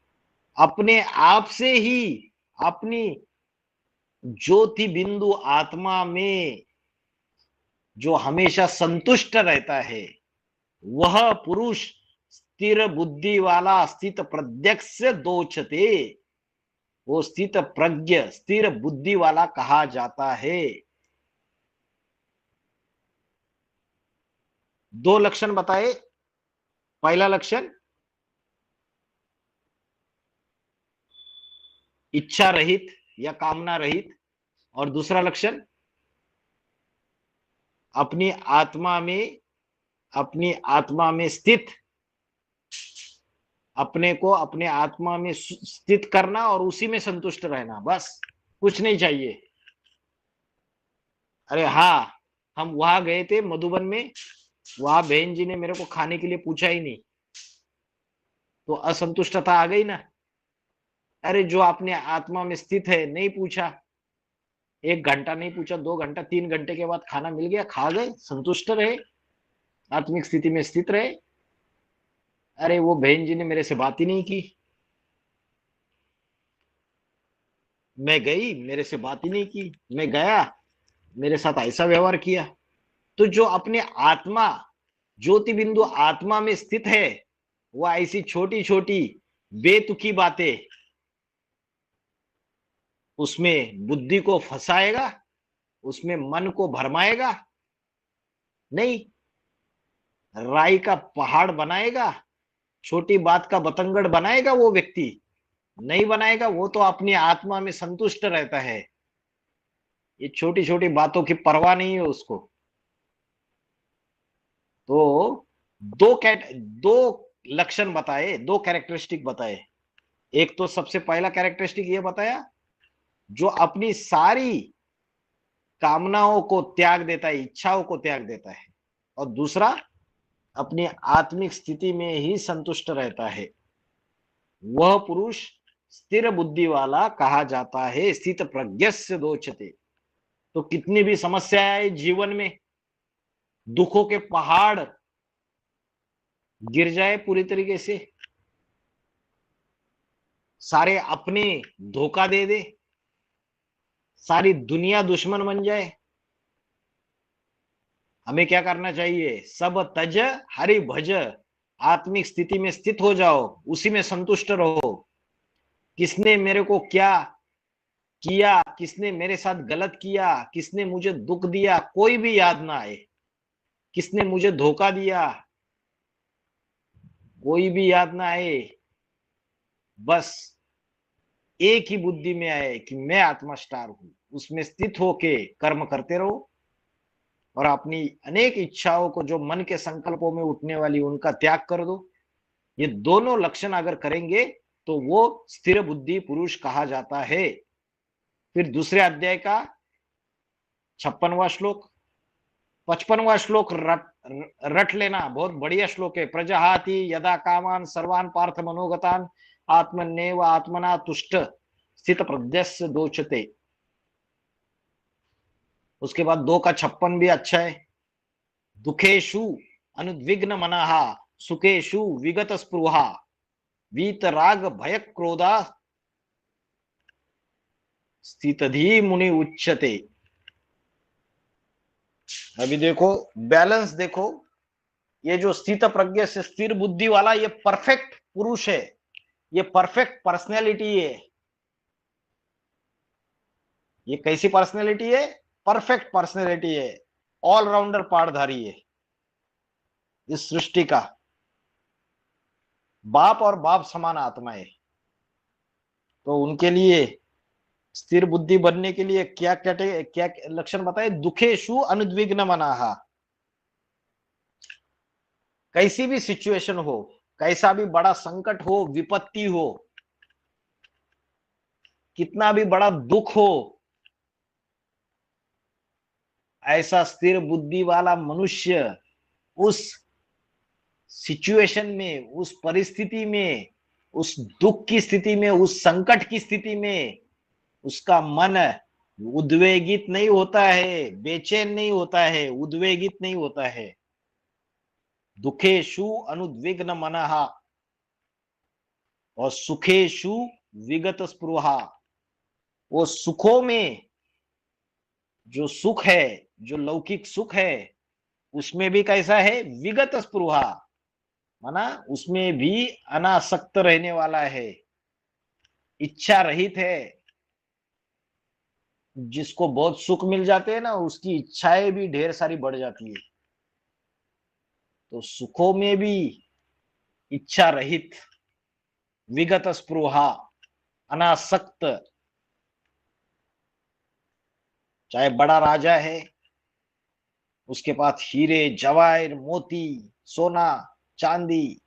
अपने आप से ही, अपनी ज्योति बिंदु आत्मा में जो हमेशा संतुष्ट रहता है, वह पुरुष स्थिर बुद्धि वाला, स्थित प्रत्यक्ष से दोचते। वो स्थित प्रज्ञ, स्थिर बुद्धि वाला कहा जाता है। दो लक्षण बताए। पहला लक्षण इच्छा रहित या कामना रहित, और दूसरा लक्षण अपनी आत्मा में स्थित, अपने को अपने आत्मा में स्थित करना और उसी में संतुष्ट रहना, बस कुछ नहीं चाहिए। अरे हाँ, हम वहां गए थे मधुबन में, वहां बहन जी ने मेरे को खाने के लिए पूछा ही नहीं, तो असंतुष्टता आ गई ना। अरे जो अपने आत्मा में स्थित है, नहीं पूछा, 1 घंटा नहीं पूछा, 2 घंटा, 3 घंटे के बाद खाना मिल गया, खा गए, संतुष्ट रहे, आत्मिक स्थिति में स्थित रहे। अरे वो बहन जी ने मेरे से बात ही नहीं की, मैं गई, मेरे से बात ही नहीं की, मैं गया, मेरे साथ ऐसा व्यवहार किया। तो जो अपने आत्मा, ज्योति बिंदु आत्मा में स्थित है, वो ऐसी छोटी छोटी बेतुकी बातें उसमें बुद्धि को फंसाएगा, उसमें मन को भरमाएगा नहीं, राई का पहाड़ बनाएगा, छोटी बात का बतंगड़ बनाएगा वो व्यक्ति नहीं बनाएगा। वो तो अपनी आत्मा में संतुष्ट रहता है, ये छोटी छोटी बातों की परवाह नहीं है उसको। तो दो लक्षण बताए, दो कैरेक्टरिस्टिक बताए। एक तो सबसे पहला कैरेक्टरिस्टिक ये बताया, जो अपनी सारी कामनाओं को त्याग देता है, इच्छाओं को त्याग देता है, और दूसरा अपनी आत्मिक स्थिति में ही संतुष्ट रहता है, वह पुरुष स्थिर बुद्धि वाला कहा जाता है। स्थित प्रज्ञस्य दोचते। तो कितनी भी समस्याएं जीवन में, दुखों के पहाड़ गिर जाए पूरी तरीके से, सारे अपने धोखा दे दे, सारी दुनिया दुश्मन बन जाए, हमें क्या करना चाहिए, सब तज हरि भज, आत्मिक स्थिति में स्थित हो जाओ, उसी में संतुष्ट रहो। किसने मेरे को क्या किया, किसने मेरे साथ गलत किया, किसने मुझे दुख दिया, कोई भी याद ना आए। किसने मुझे धोखा दिया, कोई भी याद ना आए। बस एक ही बुद्धि में आए कि मैं आत्मा स्टार हूं, उसमें स्थित होके कर्म करते रहो, और अपनी अनेक इच्छाओं को जो मन के संकल्पों में उठने वाली, उनका त्याग कर दो। ये दोनों लक्षण अगर करेंगे तो वो स्थिर बुद्धि पुरुष कहा जाता है। फिर दूसरे अध्याय का 56वां श्लोक, 55वां श्लोक रट लेना, बहुत बढ़िया श्लोक है। प्रजहाति यदा कामान सर्वान पार्थ मनोगतान, आत्मन्नेव आत्मना तुष्ट स्थित प्रज्ञस्य दोचते। उसके बाद 2 का 56 भी अच्छा है। दुखेशु अनुद्विग्न मनः सुखेषु विगत स्पृहा वीतराग भय क्रोधा स्थितधि मुनि उच्यते। अभी देखो बैलेंस देखो, ये जो स्थित प्रज्ञ से स्थिर बुद्धि वाला ये परफेक्ट पुरुष है, ये परफेक्ट पर्सनैलिटी है। ये कैसी पर्सनैलिटी है? परफेक्ट पर्सनैलिटी है, ऑलराउंडर पाठधारी है इस सृष्टि का, बाप और बाप समान आत्मा है। तो उनके लिए स्थिर बुद्धि बनने के लिए क्या क्या लक्षण बताए? दुखेषु अनुद्विग्न मनाः। कैसी भी सिचुएशन हो, कैसा भी बड़ा संकट हो, विपत्ति हो, कितना भी बड़ा दुख हो, ऐसा स्थिर बुद्धि वाला मनुष्य उस सिचुएशन में, उस परिस्थिति में, उस दुख की स्थिति में, उस संकट की स्थिति में उसका मन उद्वेगित नहीं होता है, बेचैन नहीं होता है, उद्वेगित नहीं होता है। दुखेषु अनुद्विग्न मनः और सुखेषु विगत स्पृहा। वो सुखों में जो सुख है, जो लौकिक सुख है, उसमें भी कैसा है? विगत स्पृहा, माना उसमें भी अनासक्त रहने वाला है, इच्छा रहित है। जिसको बहुत सुख मिल जाते हैं ना, उसकी इच्छाएं भी ढेर सारी बढ़ जाती है। तो सुखों में भी इच्छा रहित, विगत स्पृहा, अनासक्त। चाहे बड़ा राजा है, उसके पास हीरे जवाहिर मोती सोना चांदी,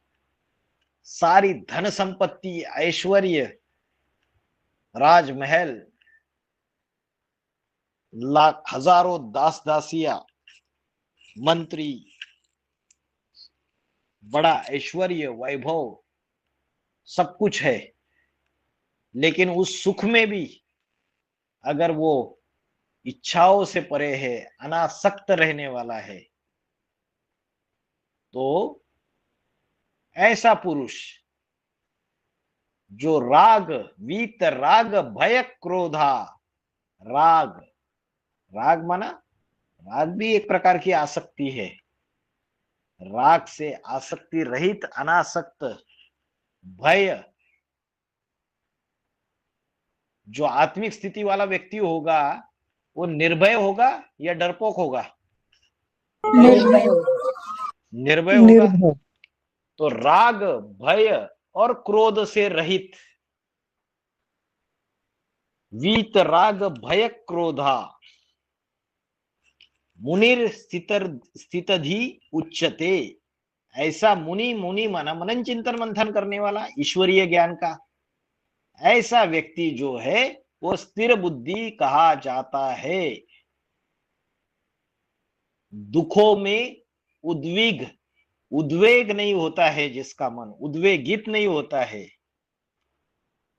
सारी धन संपत्ति, ऐश्वर्य, राजमहल, लाख हजारों दास दासिया, मंत्री, बड़ा ऐश्वर्य वैभव, सब कुछ है, लेकिन उस सुख में भी अगर वो इच्छाओं से परे है, अनासक्त रहने वाला है, तो ऐसा पुरुष जो राग वीत राग भय क्रोधा, राग, राग माना राग भी एक प्रकार की आसक्ति है, राग से आसक्ति रहित अनासक्त, भय, जो आत्मिक स्थिति वाला व्यक्ति होगा वो निर्भय होगा या डरपोक होगा? निर्भय हो। निर्भय होगा। निर्भय। तो राग भय और क्रोध से रहित, वीत राग भय क्रोधा मुनिर स्थितधि उच्यते। ऐसा मुनि, मुनि माना मनन चिंतन मंथन करने वाला, ईश्वरीय ज्ञान का, ऐसा व्यक्ति जो है वो स्थिर बुद्धि कहा जाता है। दुखों में उद्वेग नहीं होता है, जिसका मन उद्वेगित नहीं होता है,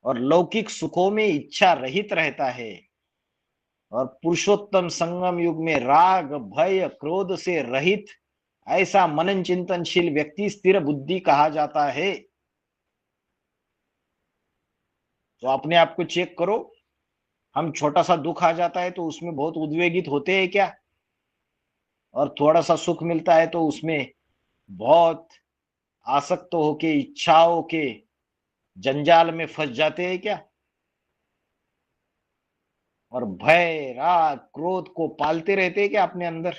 और लौकिक सुखों में इच्छा रहित रहता है, और पुरुषोत्तम संगम युग में राग भय क्रोध से रहित, ऐसा मनन चिंतनशील व्यक्ति स्थिर बुद्धि कहा जाता है। तो अपने आप को चेक करो, हम छोटा सा दुख आ जाता है तो उसमें बहुत उद्वेगित होते हैं क्या? और थोड़ा सा सुख मिलता है तो उसमें बहुत आसक्त होके इच्छाओं के जंजाल में फंस जाते हैं क्या? और भय राग क्रोध को पालते रहते हैं क्या अपने अंदर?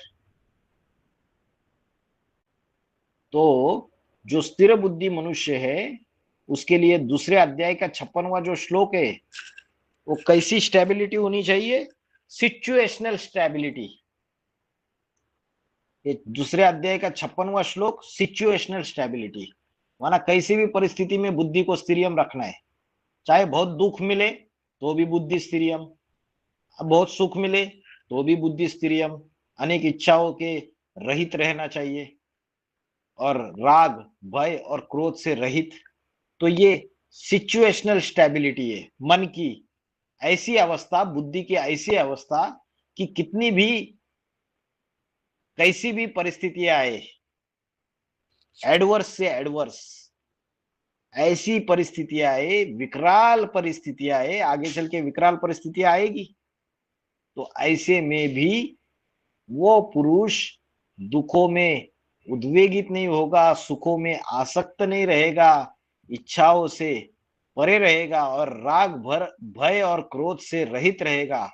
तो जो स्थिर बुद्धि मनुष्य है, उसके लिए दूसरे अध्याय का 56वां जो श्लोक है, वो कैसी स्टेबिलिटी होनी चाहिए? Situational stability. ये दूसरे अध्याय का 56वां श्लोक, सिचुएशनल स्टेबिलिटी, माना कैसी भी परिस्थिति में बुद्धि को स्थिरियम रखना है। चाहे बहुत दुख मिले तो भी बुद्धि स्थिरियम, बहुत सुख मिले तो भी बुद्धि स्थिरियम, अनेक इच्छाओं के रहित रहना चाहिए, और राग भय और क्रोध से रहित। तो ये सिचुएशनल स्टेबिलिटी है, मन की ऐसी अवस्था, बुद्धि की ऐसी अवस्था कि कितनी भी कैसी भी परिस्थितियां आए, एडवर्स से एडवर्स, ऐसी परिस्थितियां आए, विकराल परिस्थितियां आए, आगे चल के विकराल परिस्थितियां आएगी, तो ऐसे में भी वो पुरुष दुखों में उद्वेगित नहीं होगा, सुखों में आसक्त नहीं रहेगा, इच्छाओं से परे रहेगा और राग भर भय और क्रोध से रहित रहेगा।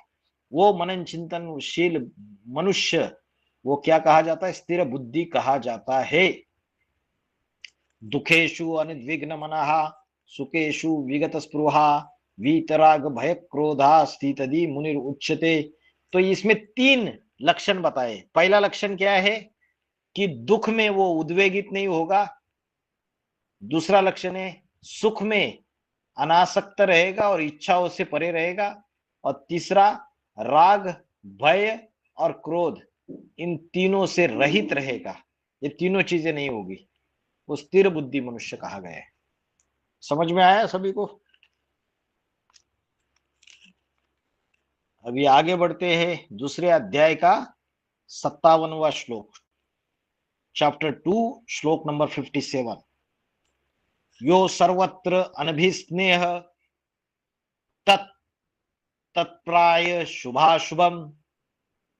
वो मनन चिंतनशील मनुष्य, वो क्या कहा जाता है? स्थिर बुद्धि कहा जाता है। दुखेषु अनिद्विग्न मनः, सुखेषु विगत स्पृहा, वीतराग भय क्रोधा स्थितधि मुनिर उच्यते। तो इसमें 3 लक्षण बताए। पहला लक्षण क्या है? कि दुख में वो उद्वेगित नहीं होगा। दूसरा लक्षण है सुख में अनासक्त रहेगा और इच्छाओं से परे रहेगा। और तीसरा, राग भय और क्रोध, इन तीनों से रहित रहेगा। ये तीनों चीजें नहीं होगी, वो स्थिर बुद्धि मनुष्य कहा गया है। समझ में आया सभी को? अभी आगे बढ़ते हैं दूसरे अध्याय का 57वां श्लोक, चैप्टर 2, श्लोक नंबर 57। यो सर्वत्र अनभिस्नेह तत्प्राय शुभाशुभम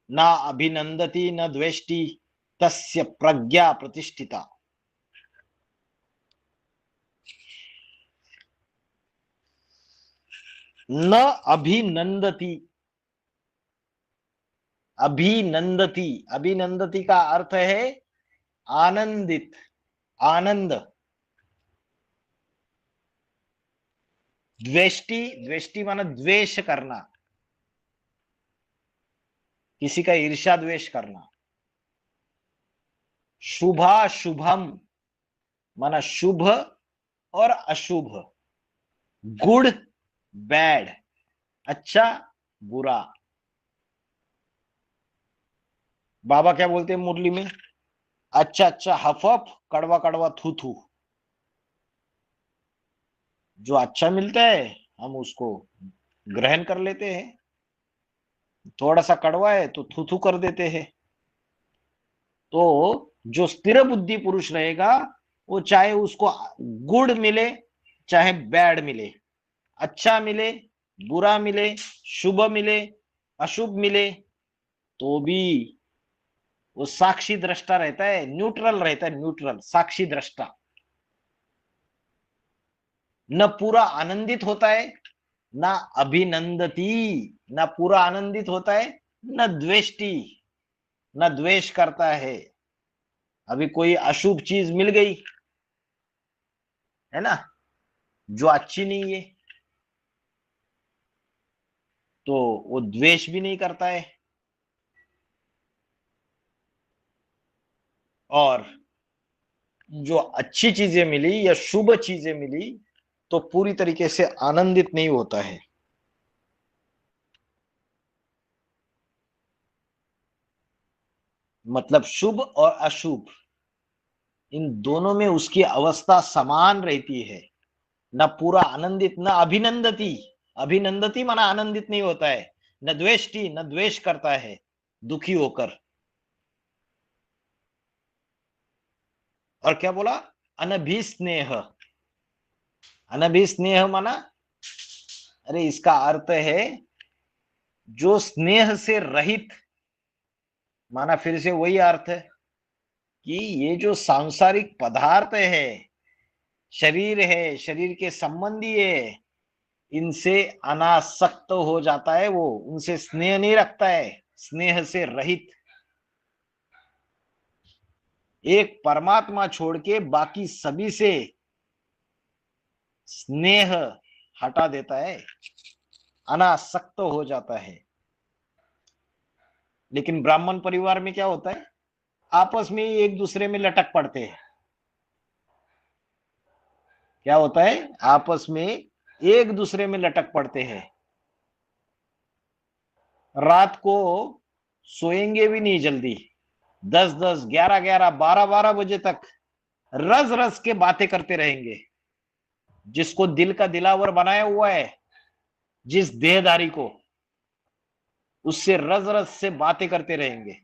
न अभिनंदति न द्वेष्टि तस्य प्रज्ञा प्रतिष्ठिता। न अभिनंदति, अभिनंदति, अभिनंदति का अर्थ है आनंदित, आनंद। द्वेष्टि, द्वेष्टि माना द्वेष करना, किसी का ईर्ष्या द्वेष करना। शुभाशुभम माना शुभ और अशुभ, गुड बैड, अच्छा बुरा। बाबा क्या बोलते हैं मुरली में? अच्छा अच्छा हफ हफ, कड़वा कड़वा थू थू। जो अच्छा मिलता है हम उसको ग्रहण कर लेते हैं, थोड़ा सा कड़वा है तो थू थू कर देते हैं। तो जो स्थिर बुद्धि पुरुष रहेगा, वो चाहे उसको गुड मिले चाहे बैड मिले, अच्छा मिले बुरा मिले, शुभ मिले अशुभ मिले, तो भी वो साक्षी दृष्टा रहता है, न्यूट्रल रहता है, न्यूट्रल साक्षी दृष्टा। न पूरा आनंदित होता है न अभिनंदती, न पूरा आनंदित होता है न द्वेष्टि, न द्वेष करता है। अभी कोई अशुभ चीज मिल गई है ना, जो अच्छी नहीं है, तो वो द्वेष भी नहीं करता है। और जो अच्छी चीजें मिली या शुभ चीजें मिली तो पूरी तरीके से आनंदित नहीं होता है। मतलब शुभ और अशुभ, इन दोनों में उसकी अवस्था समान रहती है। न पूरा आनंदित न अभिनंदती, अभिनंदती माना आनंदित नहीं होता है, न द्वेष्टि न द्वेष करता है दुखी होकर। और क्या बोला? अनभिस्नेह, अनभिस्नेह माना, अरे इसका अर्थ है जो स्नेह से रहित, माना फिर से वही अर्थ है कि ये जो सांसारिक पदार्थ है, शरीर है, शरीर के संबंधी है, इनसे अनासक्त हो जाता है, वो उनसे स्नेह नहीं रखता है, स्नेह से रहित। एक परमात्मा छोड़ के बाकी सभी से स्नेह हटा देता है, अनासक्त हो जाता है। लेकिन ब्राह्मण परिवार में क्या होता है? आपस में ही एक दूसरे में लटक पड़ते हैं। क्या होता है? आपस में एक दूसरे में लटक पड़ते हैं। रात को सोएंगे भी नहीं जल्दी, 10-10, 11-11, 12-12 बजे तक रस रस के बातें करते रहेंगे। जिसको दिल का दिलावर बनाया हुआ है, जिस देहधारी को, उससे रस रस से बातें करते रहेंगे,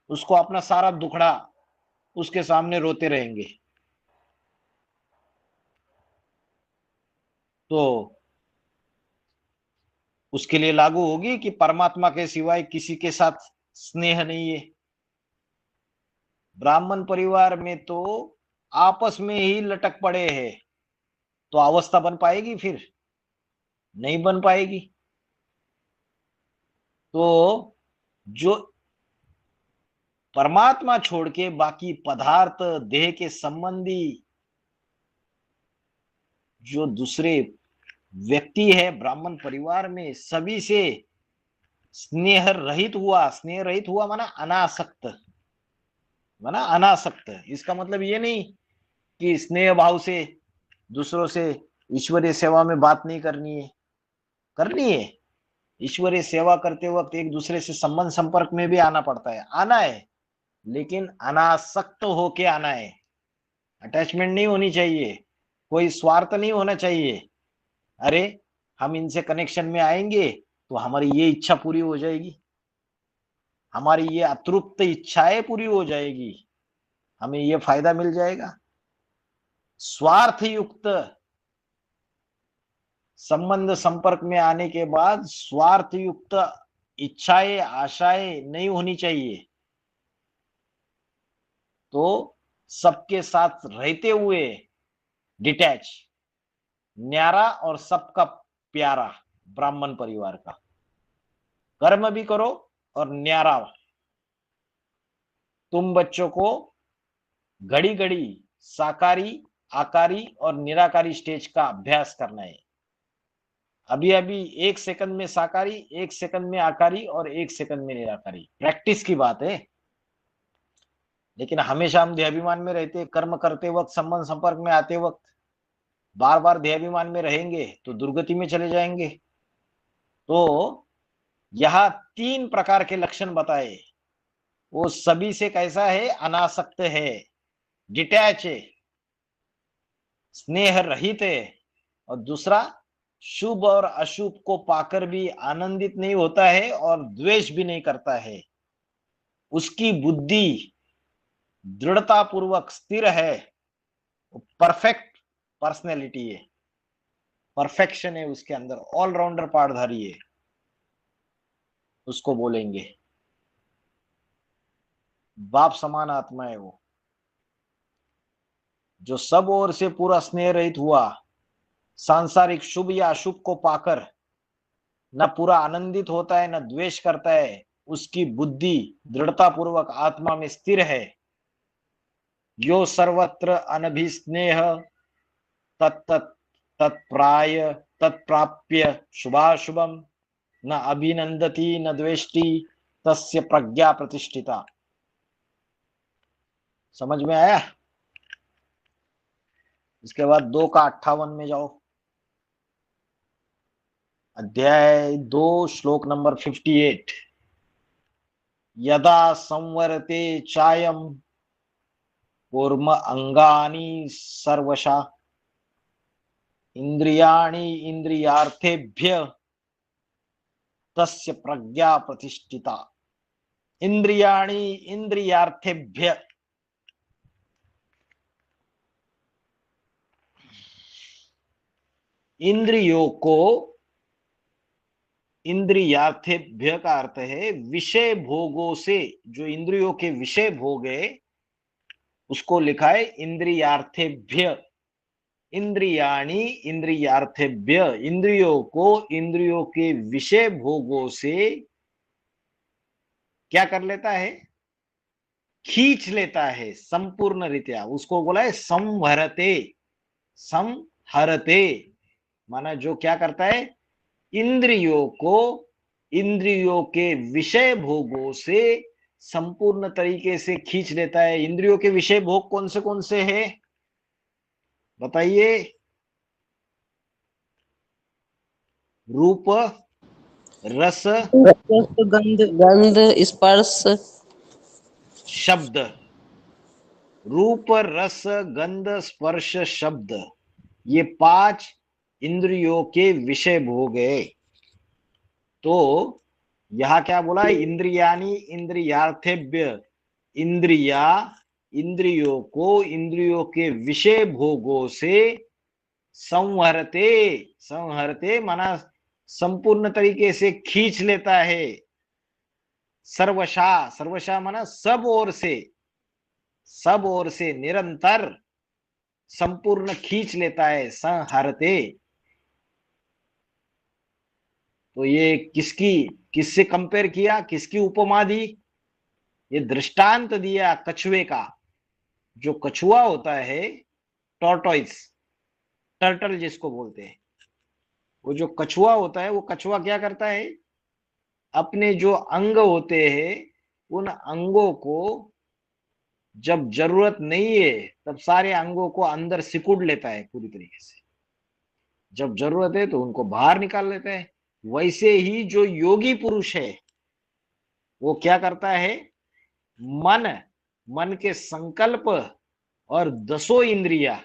उसको अपना सारा दुखड़ा उसके सामने रोते रहेंगे। तो उसके लिए लागू होगी कि परमात्मा के सिवाय किसी के साथ स्नेह नहीं है। ब्राह्मण परिवार में तो आपस में ही लटक पड़े हैं, तो अवस्था बन पाएगी? फिर नहीं बन पाएगी। तो जो परमात्मा छोड़ के बाकी पदार्थ, देह के संबंधी जो दूसरे व्यक्ति है ब्राह्मण परिवार में, सभी से स्नेह रहित हुआ। स्नेह रहित हुआ माना अनासक्त, माना अनासक्त। इसका मतलब ये नहीं कि स्नेह भाव से दूसरों से ईश्वरीय सेवा में बात नहीं करनी है, करनी है। ईश्वरीय सेवा करते वक्त एक दूसरे से संबंध संपर्क में भी आना पड़ता है, आना है, लेकिन अनासक्त होके आना है। अटैचमेंट नहीं होनी चाहिए, कोई स्वार्थ नहीं होना चाहिए। अरे हम इनसे कनेक्शन में आएंगे तो हमारी ये इच्छा पूरी हो जाएगी, हमारी ये अतृप्त इच्छाएं पूरी हो जाएगी, हमें ये फायदा मिल जाएगा। स्वार्थ युक्त संबंध संपर्क में आने के बाद स्वार्थ युक्त इच्छाएं, आशाएं नहीं होनी चाहिए। तो सबके साथ रहते हुए डिटैच, न्यारा और सबका प्यारा ब्राह्मण परिवार का। कर्म भी करो और न्यारा। तुम बच्चों को घड़ी घड़ी साकारी, आकारी और निराकारी स्टेज का अभ्यास करना है। अभी अभी 1 सेकंड में साकारी, 1 सेकंड में आकारी और 1 सेकंड में निराकारी, प्रैक्टिस की बात है। लेकिन हमेशा हम देहाभिमान में रहते, कर्म करते वक्त, संबंध संपर्क में आते वक्त बार बार देहाभिमान में रहेंगे तो दुर्गति में चले जाएंगे। तो यहां 3 प्रकार के लक्षण बताए, वो सभी से कैसा है? अनासक्त है, डिटैच है, स्नेह रहित है। और दूसरा, शुभ और अशुभ को पाकर भी आनंदित नहीं होता है और द्वेष भी नहीं करता है। उसकी बुद्धि दृढ़ता पूर्वक स्थिर है, परफेक्ट पर्सनैलिटी है, परफेक्शन है उसके अंदर, ऑलराउंडर पाठधारी है, उसको बोलेंगे। बाप समान आत्मा है वो, जो सब ओर से पूरा स्नेह रहित हुआ, सांसारिक शुभ या अशुभ को पाकर न पूरा आनंदित होता है न द्वेष करता है। उसकी बुद्धि दृढ़ता पूर्वक आत्मा में स्थिर है। यो सर्वत्र अनभिस्नेह तत्तत् तत्प्राय तत्प्राप्य शुभाशुभम न अभिनंदति न द्वेष्टि तस्य प्रज्ञा प्रतिष्ठिता। समझ में आया? इसके बाद 2 का 58 में जाओ। अध्याय 2 श्लोक नंबर 58। यदा संवरते चायम कूर्म अंगानि सर्वशा इंद्रियाणि इंद्रियार्थेभ्य तस्य प्रज्ञा प्रतिष्ठिता। इंद्रियाणि इंद्रियार्थेभ्य, इंद्रियों को, इंद्रियार्थेभ्य का अर्थ है विषय भोगों से। जो इंद्रियों के विषय भोग है उसको लिखा है इंद्रियार्थेभ्य। इंद्रियाणि इंद्रियार्थेभ्य, इंद्रियों को इंद्रियों के विषय भोगों से क्या कर लेता है? खींच लेता है संपूर्ण रीत्या। उसको बोला है संहरते। संहरते माना जो क्या करता है? इंद्रियों को इंद्रियों के विषय भोगों से संपूर्ण तरीके से खींच लेता है। इंद्रियों के विषय भोग कौन से हैं बताइए? रूप, रस, गंध, स्पर्श, शब्द। रूप, रस, गंध, स्पर्श, शब्द, ये 5 इंद्रियों के विषय भोग है। तो यहां क्या बोला है? इंद्रियानी इंद्रियार्थेभ्य, इंद्रिया इंद्रियों को इंद्रियों के विषय भोगों से संहरते, संहरते माना संपूर्ण तरीके से खींच लेता है। सर्वशा, सर्वशा माना सब ओर से, सब ओर से निरंतर संपूर्ण खींच लेता है, संहरते। तो ये किससे कंपेयर किया, किसकी उपमा दी? ये दृष्टांत दिया कछुए का। जो कछुआ होता है, टॉर्टोइस, टर्टल जिसको बोलते हैं, वो जो कछुआ होता है, वो कछुआ क्या करता है, अपने जो अंग होते हैं उन अंगों को जब जरूरत नहीं है तब सारे अंगों को अंदर सिकुड़ लेता है पूरी तरीके से, जब जरूरत है तो उनको बाहर निकाल लेता है। वैसे ही जो योगी पुरुष है वो क्या करता है, मन के संकल्प और 10 इंद्रिया,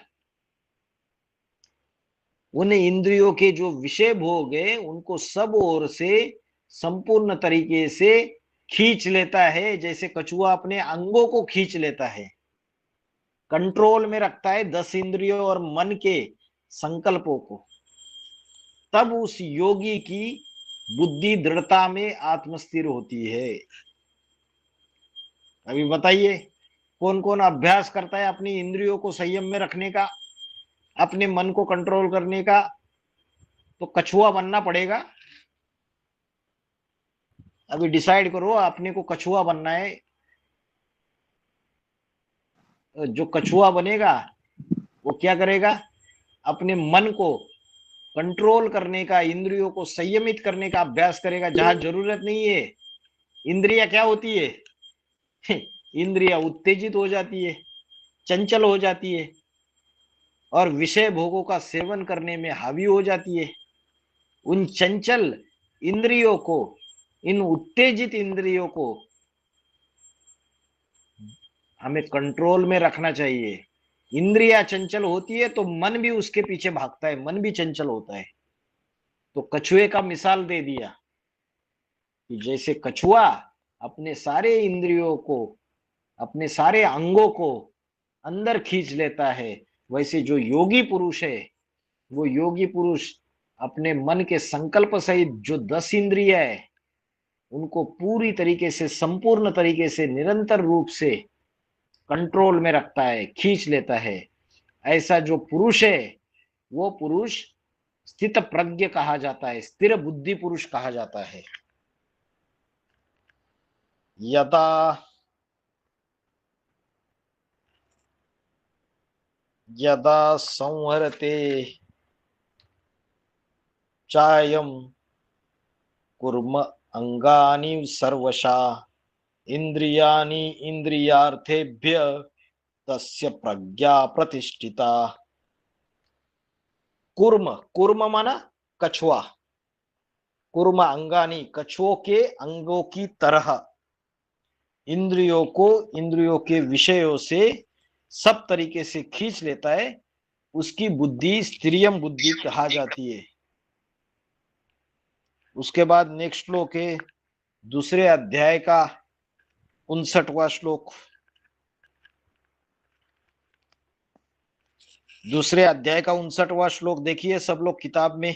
उन इंद्रियों के जो विषय भोग है उनको सब ओर से संपूर्ण तरीके से खींच लेता है, जैसे कछुआ अपने अंगों को खींच लेता है, कंट्रोल में रखता है 10 इंद्रियों और मन के संकल्पों को। तब उस योगी की बुद्धि दृढ़ता में आत्मस्थिर होती है। अभी बताइए कौन कौन अभ्यास करता है अपनी इंद्रियों को संयम में रखने का, अपने मन को कंट्रोल करने का? तो कछुआ बनना पड़ेगा। अभी डिसाइड करो, अपने को कछुआ बनना है। जो कछुआ बनेगा वो क्या करेगा, अपने मन को कंट्रोल करने का, इंद्रियों को संयमित करने का अभ्यास करेगा। जहां जरूरत नहीं है, इंद्रिया क्या होती है इंद्रिया उत्तेजित हो जाती है, चंचल हो जाती है और विषय भोगों का सेवन करने में हावी हो जाती है। उन चंचल इंद्रियों को, इन उत्तेजित इंद्रियों को हमें कंट्रोल में रखना चाहिए। इंद्रिया चंचल होती है तो मन भी उसके पीछे भागता है, मन भी चंचल होता है। तो कछुए का मिसाल दे दिया कि जैसे कछुआ अपने सारे इंद्रियों को, अपने सारे अंगों को अंदर खींच लेता है, वैसे जो योगी पुरुष है, वो योगी पुरुष अपने मन के संकल्प सहित जो 10 इंद्रिय है उनको पूरी तरीके से, संपूर्ण तरीके से, निरंतर रूप से कंट्रोल में रखता है, खींच लेता है। ऐसा जो पुरुष है वो पुरुष स्थित प्रज्ञ कहा जाता है, स्थिर बुद्धि पुरुष कहा जाता है। यदा यदा संहरते चायम कुर्म अंगानि सर्वशा इंद्रियाणि इंद्रियार्थेभ्य तस्य प्रज्ञा प्रतिष्ठिता। कुर्म, कुर्म माना कछुआ, कुर्म अंगानी, कछुओं के अंगों की तरह, इंद्रियों को इंद्रियों के विषयों से सब तरीके से खींच लेता है, उसकी बुद्धि स्त्रियम बुद्धि कहा जाती है। उसके बाद नेक्स्ट श्लोक है दूसरे अध्याय का 59वां श्लोक। दूसरे अध्याय का 59वां श्लोक देखिए सब लोग किताब में।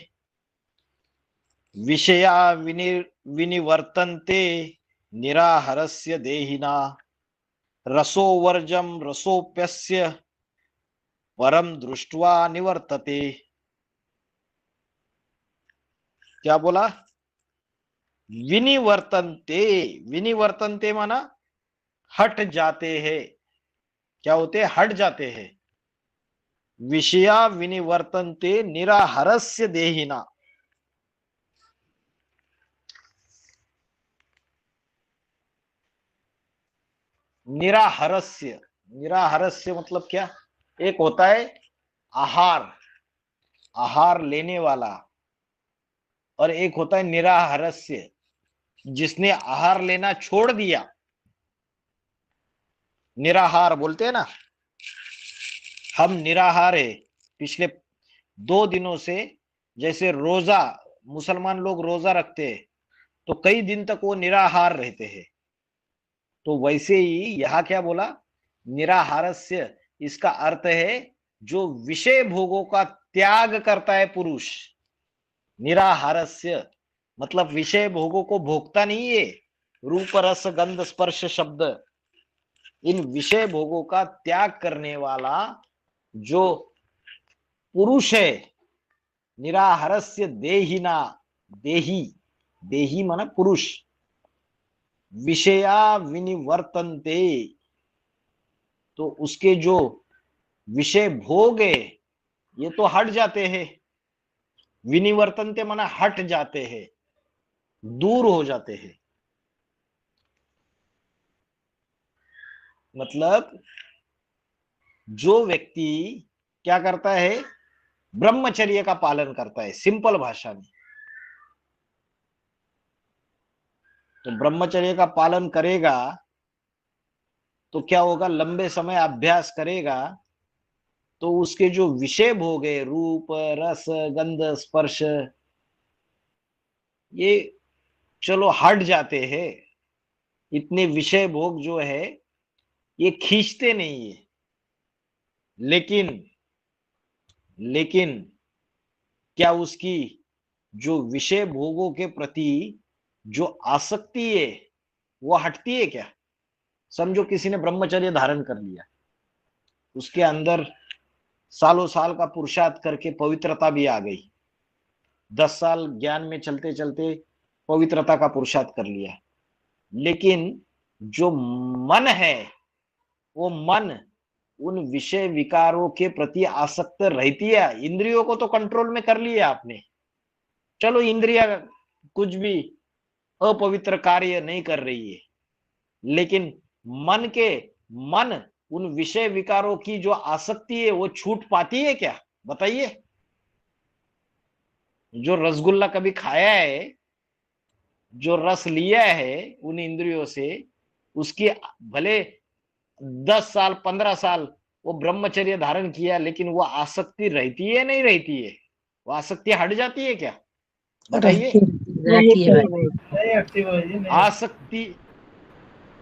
विषया विनिवर्तन्ते निराहरस्य देहिना रसो वर्जम रसोप्यस्य परम दृष्ट्वा निवर्तते। क्या बोला? विनिवर्तन्ते, विनिवर्तन्ते माना हट जाते हैं। क्या होते हैं? हट जाते हैं। विषया विनिवर्तन्ते निराहरस्य देहिना, निराहरस्य, निराहरस्य मतलब क्या? एक होता है आहार, आहार लेने वाला, और एक होता है निराहरस्य, जिसने आहार लेना छोड़ दिया। निराहार बोलते हैं ना, हम निराहार है। पिछले 2 दिनों से, जैसे रोजा मुसलमान लोग रोजा रखते हैं तो कई दिन तक वो निराहार रहते हैं, तो वैसे ही यहां क्या बोला? निराहारस्य इसका अर्थ है जो विषय भोगों का त्याग करता है पुरुष। निराहारस्य मतलब विषय भोगों को भोगता नहीं है। रूप रस गंध स्पर्श शब्द, इन विषय भोगों का त्याग करने वाला जो पुरुष है, निराहारस्य देहिना, देही, देही माना पुरुष, विषया विनिवर्तन्ते, तो उसके जो विषय भोग है ये तो हट जाते हैं। विनिवर्तन्ते माना हट जाते हैं, दूर हो जाते हैं। मतलब जो व्यक्ति क्या करता है, ब्रह्मचर्य का पालन करता है, सिंपल भाषा में। तो ब्रह्मचर्य का पालन करेगा तो क्या होगा, लंबे समय अभ्यास करेगा तो उसके जो विषय भोग है, रूप रस गंध स्पर्श, ये चलो हट जाते हैं। इतने विषय भोग जो है ये खींचते नहीं है। लेकिन क्या उसकी जो विषय भोगों के प्रति जो आसक्ति है वो हटती है क्या? समझो किसी ने ब्रह्मचर्य धारण कर लिया, उसके अंदर सालों साल का पुरुषार्थ करके पवित्रता भी आ गई, 10 साल ज्ञान में चलते चलते पवित्रता का पुरुषार्थ कर लिया, लेकिन जो मन है वो मन उन विषय विकारों के प्रति आसक्त रहती है। इंद्रियों को तो कंट्रोल में कर लिया आपने, चलो इंद्रिया कुछ भी अपवित्र कार्य नहीं कर रही है, लेकिन मन उन विषय विकारों की जो आसक्ति है वो छूट पाती है क्या? बताइए। जो रसगुल्ला कभी खाया है, जो रस लिया है उन इंद्रियों से, उसकी भले 10 साल 15 साल वो ब्रह्मचर्य धारण किया, लेकिन वो आसक्ति रहती है नहीं रहती है? वो आसक्ति हट जाती है क्या? बताइए। रहती है भाई। नहीं हटती भाई जी, नहीं। आसक्ति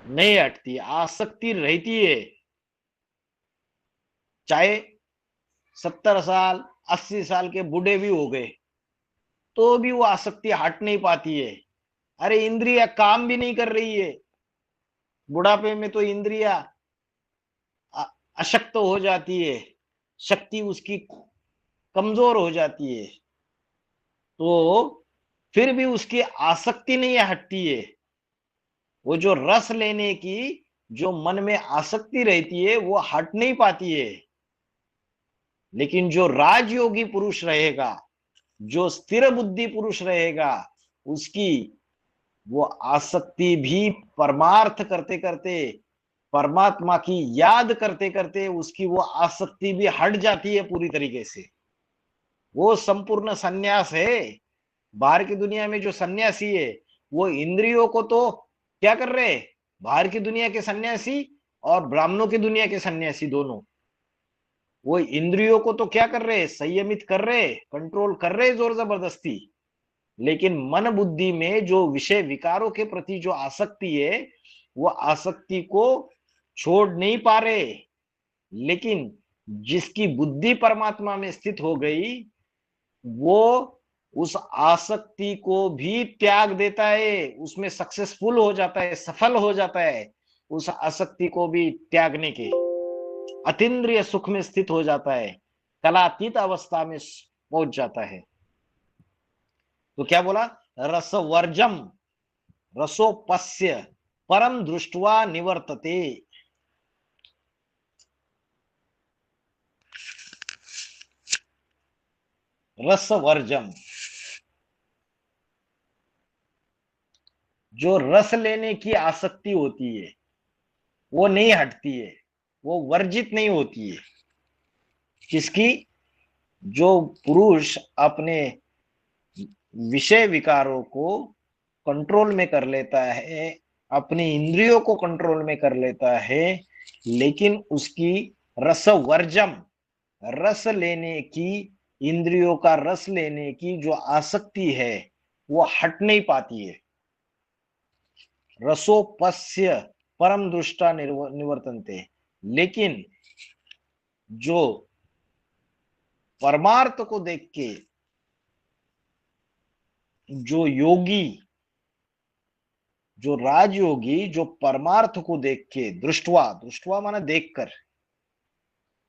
नहीं हटती, आसक्ति रहती है। चाहे 70 साल 80 साल के बूढ़े भी हो गए तो भी वो आसक्ति हट नहीं पाती है। अरे इंद्रिया काम भी नहीं कर रही है, बुढ़ापे में तो इंद्रिया अशक्त हो जाती है, शक्ति उसकी कमजोर हो जाती है, तो फिर भी उसकी आसक्ति नहीं हटती है। वो जो रस लेने की जो मन में आसक्ति रहती है वो हट नहीं पाती है। लेकिन जो राजयोगी पुरुष रहेगा, जो स्थिर बुद्धि पुरुष रहेगा, उसकी वो आसक्ति भी परमार्थ करते करते, परमात्मा की याद करते करते उसकी वो आसक्ति भी हट जाती है पूरी तरीके से। वो संपूर्ण सन्यास है। बाहर की दुनिया में जो सन्यासी है वो इंद्रियों को तो क्या कर रहे हैं, बाहर की दुनिया के सन्यासी और ब्राह्मणों की दुनिया के सन्यासी दोनों, वो इंद्रियों को तो क्या कर रहे हैं, संयमित कर रहे, कंट्रोल कर रहे जोर जबरदस्ती, लेकिन मन बुद्धि में जो विषय विकारों के प्रति जो आसक्ति है वो आसक्ति को छोड़ नहीं पा रहे। लेकिन जिसकी बुद्धि परमात्मा में स्थित हो गई वो उस आसक्ति को भी त्याग देता है, उसमें सक्सेसफुल हो जाता है, सफल हो जाता है, उस आसक्ति को भी त्यागने के अतीन्द्रिय सुख में स्थित हो जाता है, कलातीत अवस्था में पहुंच जाता है। तो क्या बोला, रसवर्जम रसोपस्य परम दृष्ट्वा निवर्तते। रसवर्जम, जो रस लेने की आसक्ति होती है वो नहीं हटती है, वो वर्जित नहीं होती है। किसकी? जो पुरुष अपने विषय विकारों को कंट्रोल में कर लेता है, अपनी इंद्रियों को कंट्रोल में कर लेता है, लेकिन उसकी रसवर्जम, रस लेने की, इंद्रियों का रस लेने की जो आसक्ति है वो हट नहीं पाती है। रसोपस्य परम दृष्टा निवर्तन्ते, लेकिन जो परमार्थ को देख के जो योगी, जो राजयोगी, जो परमार्थ को देख के, दृष्टवा, दृष्टवा माना देखकर,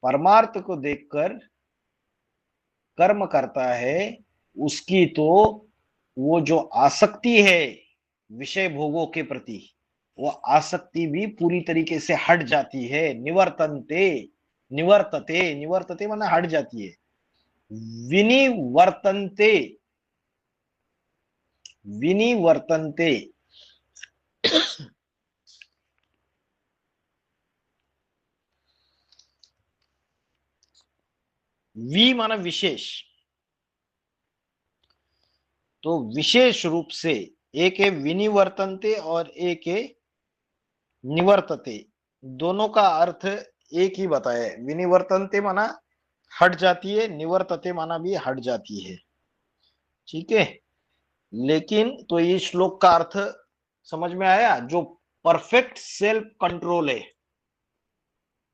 परमार्थ को देखकर कर्म करता है, उसकी तो वो जो आसक्ति है विषय भोगों के प्रति, वो आसक्ति भी पूरी तरीके से हट जाती है। निवर्तन्ते, निवर्तते, निवर्तते माना हट जाती है। विनिवर्तन्ते, विनिवर्तन्ते, वी माना विशेष, तो विशेष रूप से एक है विनिवर्तन्ते और एक है निवर्तते, दोनों का अर्थ एक ही बताया है। विनिवर्तन्ते माना हट जाती है, निवर्तते माना भी हट जाती है। ठीक है, लेकिन तो ये श्लोक का अर्थ समझ में आया? जो परफेक्ट सेल्फ कंट्रोल है,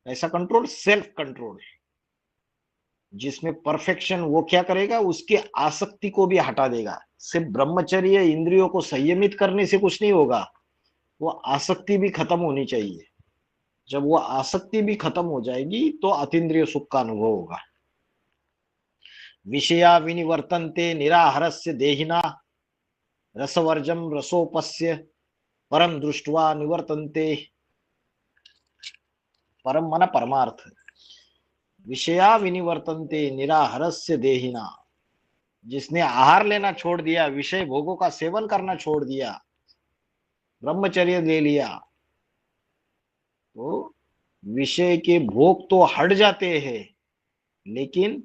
ऐसा कंट्रोल सेल्फ कंट्रोल है जिसमें परफेक्शन, वो क्या करेगा? उसकी आसक्ति को भी हटा देगा। सिर्फ ब्रह्मचर्य इंद्रियों को संयमित करने से कुछ नहीं होगा, वो आसक्ति भी खत्म होनी चाहिए। जब वो आसक्ति भी खत्म हो जाएगी तो अतीन्द्रिय सुख का अनुभव होगा। विषया विनिवर्तन्ते निराहारस्य देहिना रसवर्जम रसोपस्य परम दृष्ट्वा निवर्तन्ते। परम माना परमार्थ। विषया विनिवर्तन्ते निराहारस्य देहिना, जिसने आहार लेना छोड़ दिया, विषय भोगों का सेवन करना छोड़ दिया, ब्रह्मचर्य ले लिया, तो विषय के भोग तो हट जाते हैं, लेकिन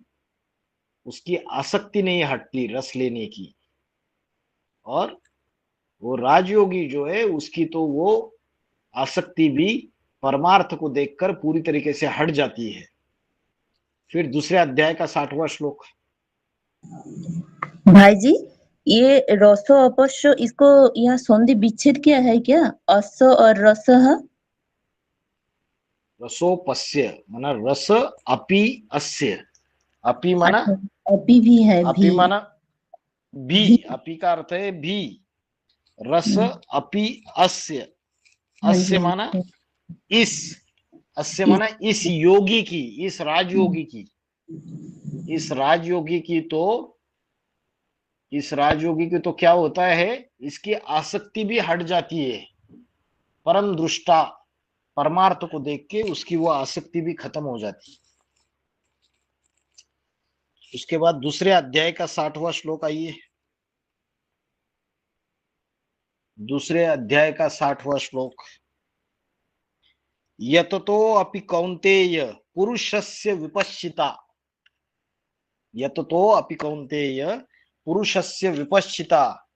उसकी आसक्ति नहीं हटती रस लेने की। और वो राजयोगी जो है, उसकी तो वो आसक्ति भी परमार्थ को देखकर पूरी तरीके से हट जाती है। फिर दूसरे अध्याय का 60वां श्लोक। भाई जी, ये रसो अपश्य, इसको यहाँ संधि विच्छेद किया है क्या? अस और रस। रसोपस्य माना रस अपि अस्य, अपि माना अपि भी है, अपि माना भी, अपि का अर्थ है भी, रस अपि अस्य, अस्य माना इस, अस्य माना इस योगी की, इस राजयोगी की, इस राजयोगी की तो, इस राजयोगी की तो क्या होता है? इसकी आसक्ति भी हट जाती है। परम दृष्टा, परमार्थ को देख के उसकी वो आसक्ति भी खत्म हो जाती है। उसके बाद दूसरे अध्याय का 60वां श्लोक आइए। दूसरे अध्याय का 60वां श्लोक। यततो अपि कौन्तेय पुरुषस्य विपश्चिता, यततो अपि कौन्तेय पुरुषस्य विपश्चिता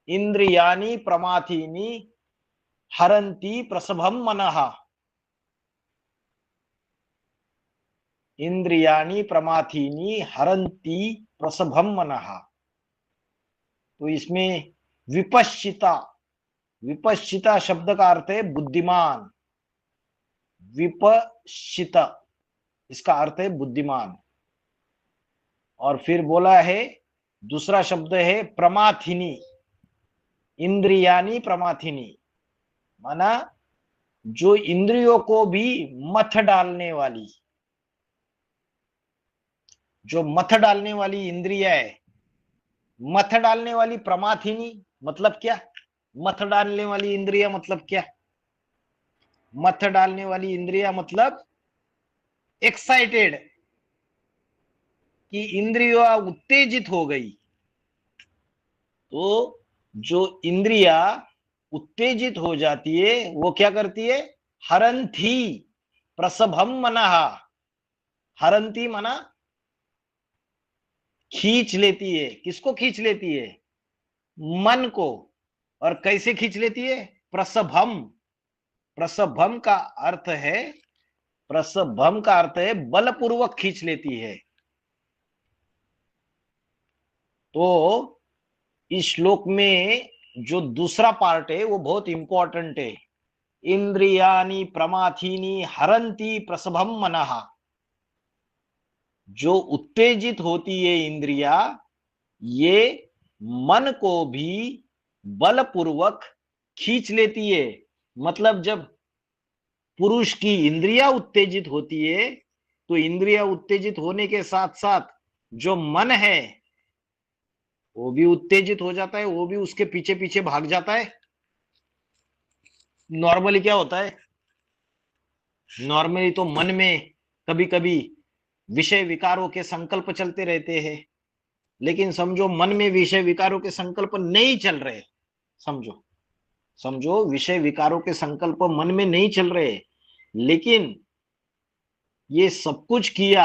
इंद्रियाणि प्रमाथीनि हरन्ति प्रसभं मनः। इंद्रियाणि प्रमाथीनि हरन्ति प्रसभं मनः। तो इसमें विपश्चिता, विपश्चिता शब्द का अर्थ है बुद्धिमान। विपश्चिता इसका अर्थ है बुद्धिमान। और फिर बोला है दूसरा शब्द है प्रमाथिनी, इंद्रियानी प्रमाथिनी, माना जो इंद्रियों को भी मथ डालने वाली, जो मथ डालने वाली इंद्रिया है। मथ डालने वाली प्रमाथिनी मतलब क्या? मथ डालने वाली इंद्रिया मतलब क्या? मथ डालने वाली इंद्रिया मतलब एक्साइटेड, कि इंद्रिया उत्तेजित हो गई। तो जो इंद्रिया उत्तेजित हो जाती है वो क्या करती है? हरंती प्रसभम मनः। हरंती मना खींच लेती है। किसको खींच लेती है? मन को। और कैसे खींच लेती है? प्रसभम। प्रसभम का अर्थ है, प्रसभम का अर्थ है बलपूर्वक खींच लेती है। तो इस श्लोक में जो दूसरा पार्ट है वो बहुत इंपॉर्टेंट है। इंद्रियानि प्रमाथीनि हरंती प्रसभम मनः। जो उत्तेजित होती है इंद्रिया, ये मन को भी बलपूर्वक खींच लेती है। मतलब जब पुरुष की इंद्रिया उत्तेजित होती है तो इंद्रिया उत्तेजित होने के साथ साथ जो मन है वो भी उत्तेजित हो जाता है, वो भी उसके पीछे पीछे भाग जाता है। नॉर्मली क्या होता है, नॉर्मली तो मन में कभी कभी विषय विकारों के संकल्प चलते रहते हैं, लेकिन समझो मन में विषय विकारों के संकल्प नहीं चल रहे, समझो समझो विषय विकारों के संकल्प मन में नहीं चल रहे, लेकिन ये सब कुछ किया,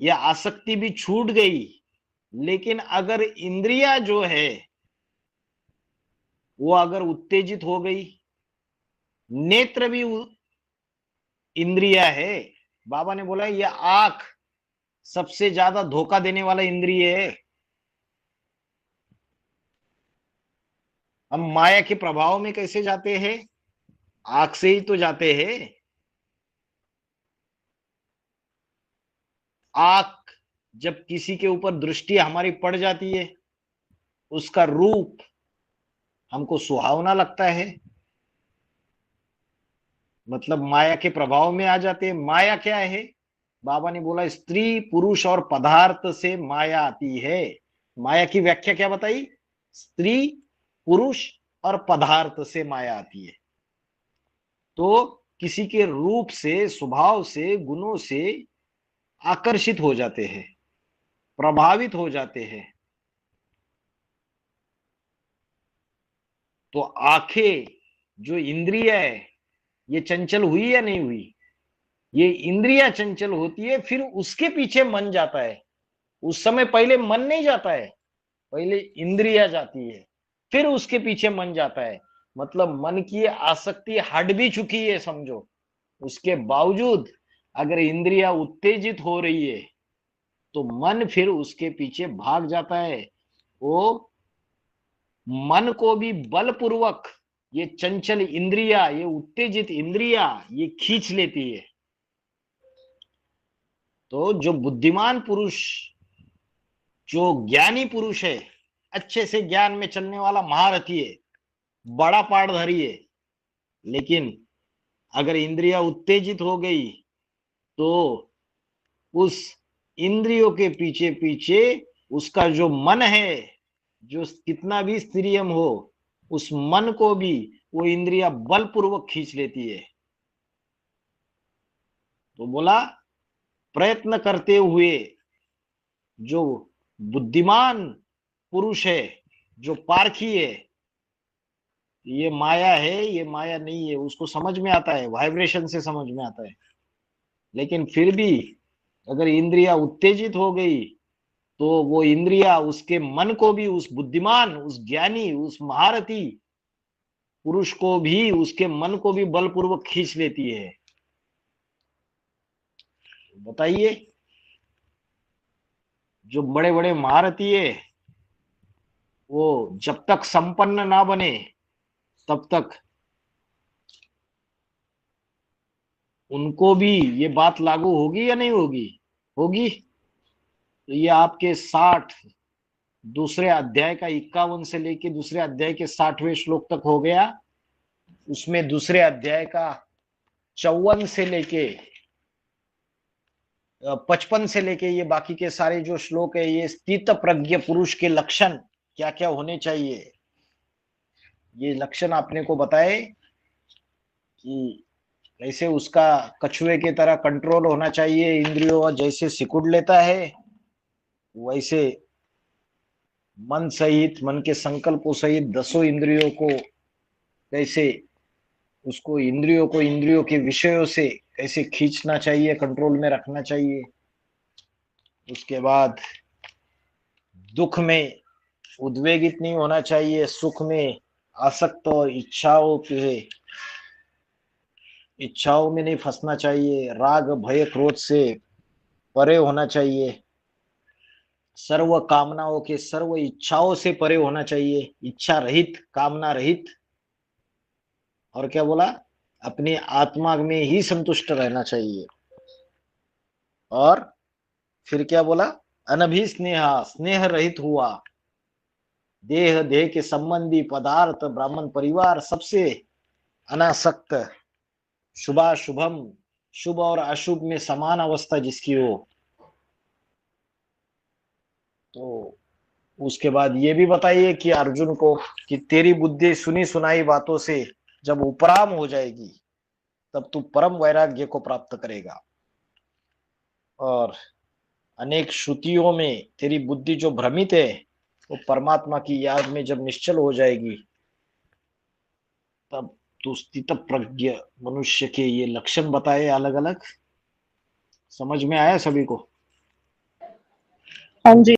यह आसक्ति भी छूट गई, लेकिन अगर इंद्रिया जो है वो अगर उत्तेजित हो गई, नेत्र भी इंद्रिया है। बाबा ने बोला यह आंख सबसे ज्यादा धोखा देने वाला इंद्रिय है। हम माया के प्रभाव में कैसे जाते हैं, आंख से ही तो जाते हैं। आंख जब किसी के ऊपर दृष्टि हमारी पड़ जाती है, उसका रूप हमको सुहावना लगता है, मतलब माया के प्रभाव में आ जाते हैं। माया क्या है, बाबा ने बोला स्त्री पुरुष और पदार्थ से माया आती है। माया की व्याख्या क्या बताई, स्त्री पुरुष और पदार्थ से माया आती है। तो किसी के रूप से, स्वभाव से, गुणों से आकर्षित हो जाते हैं, प्रभावित हो जाते हैं। तो आंखें जो इंद्रिय है, ये चंचल हुई या नहीं हुई, ये इंद्रिया चंचल होती है, फिर उसके पीछे मन जाता है। उस समय पहले मन नहीं जाता है, पहले इंद्रिया जाती है, फिर उसके पीछे मन जाता है। मतलब मन की आसक्ति हट भी चुकी है समझो, उसके बावजूद अगर इंद्रिया उत्तेजित हो रही है तो मन फिर उसके पीछे भाग जाता है। वो मन को भी बलपूर्वक ये चंचल इंद्रिया, ये उत्तेजित इंद्रिया ये खींच लेती है। तो जो बुद्धिमान पुरुष, जो ज्ञानी पुरुष है, अच्छे से ज्ञान में चलने वाला महारथी है, बड़ा पाठधारी है, लेकिन अगर इंद्रिया उत्तेजित हो गई तो उस इंद्रियों के पीछे पीछे उसका जो मन है, जो कितना भी स्त्रियम हो, उस मन को भी वो इंद्रिया बलपूर्वक खींच लेती है। तो बोला प्रयत्न करते हुए जो बुद्धिमान पुरुष है, जो पारखी है, ये माया है, ये माया नहीं है, उसको समझ में आता है, वाइब्रेशन से समझ में आता है। लेकिन फिर भी अगर इंद्रिया उत्तेजित हो गई तो वो इंद्रिया उसके मन को भी, उस बुद्धिमान, उस ज्ञानी, उस महारथी पुरुष को भी, उसके मन को भी बलपूर्वक खींच लेती है। बताइए, जो बड़े बड़े महारथी है वो जब तक संपन्न ना बने तब तक उनको भी ये बात लागू होगी या नहीं होगी, होगी। तो ये आपके 60 दूसरे अध्याय का 51 से लेके दूसरे अध्याय के 60वें श्लोक तक हो गया। उसमें दूसरे अध्याय का 54 से लेके 55 से लेके ये बाकी के सारे जो श्लोक है, ये स्थित प्रज्ञ पुरुष के लक्षण क्या क्या होने चाहिए, ये लक्षण आपने को बताए कि कैसे उसका कछुए की तरह कंट्रोल होना चाहिए। इंद्रियों जैसे सिकुड़ लेता है वैसे मन सहित, मन के संकल्पों सहित 10 इंद्रियों को कैसे, उसको इंद्रियों को इंद्रियों के विषयों से कैसे खींचना चाहिए, कंट्रोल में रखना चाहिए। उसके बाद दुख में उद्वेगित नहीं होना चाहिए, सुख में आसक्त और इच्छाओं में नहीं फंसना चाहिए, राग भय क्रोध से परे होना चाहिए, सर्व कामनाओं के, सर्व इच्छाओं से परे होना चाहिए, इच्छा रहित, कामना रहित। और क्या बोला, अपनी आत्मा में ही संतुष्ट रहना चाहिए। और फिर क्या बोला, अनभिस्नेहा, स्नेह रहित हुआ, देह देह के संबंधी पदार्थ ब्राह्मण परिवार सबसे अनासक्त, शुभाशुभम, शुभ और अशुभ में समान अवस्था जिसकी हो। तो उसके बाद ये भी बताइए कि अर्जुन को कि तेरी बुद्धि सुनी सुनाई बातों से जब उपराम हो जाएगी तब तू परम वैराग्य को प्राप्त करेगा, और अनेक श्रुतियों में तेरी बुद्धि जो भ्रमित है वो परमात्मा की याद में जब निश्चल हो जाएगी तब तू स्थित प्रज्ञ मनुष्य के ये लक्षण बताए अलग अलग। समझ में आया सभी को? हाँ जी।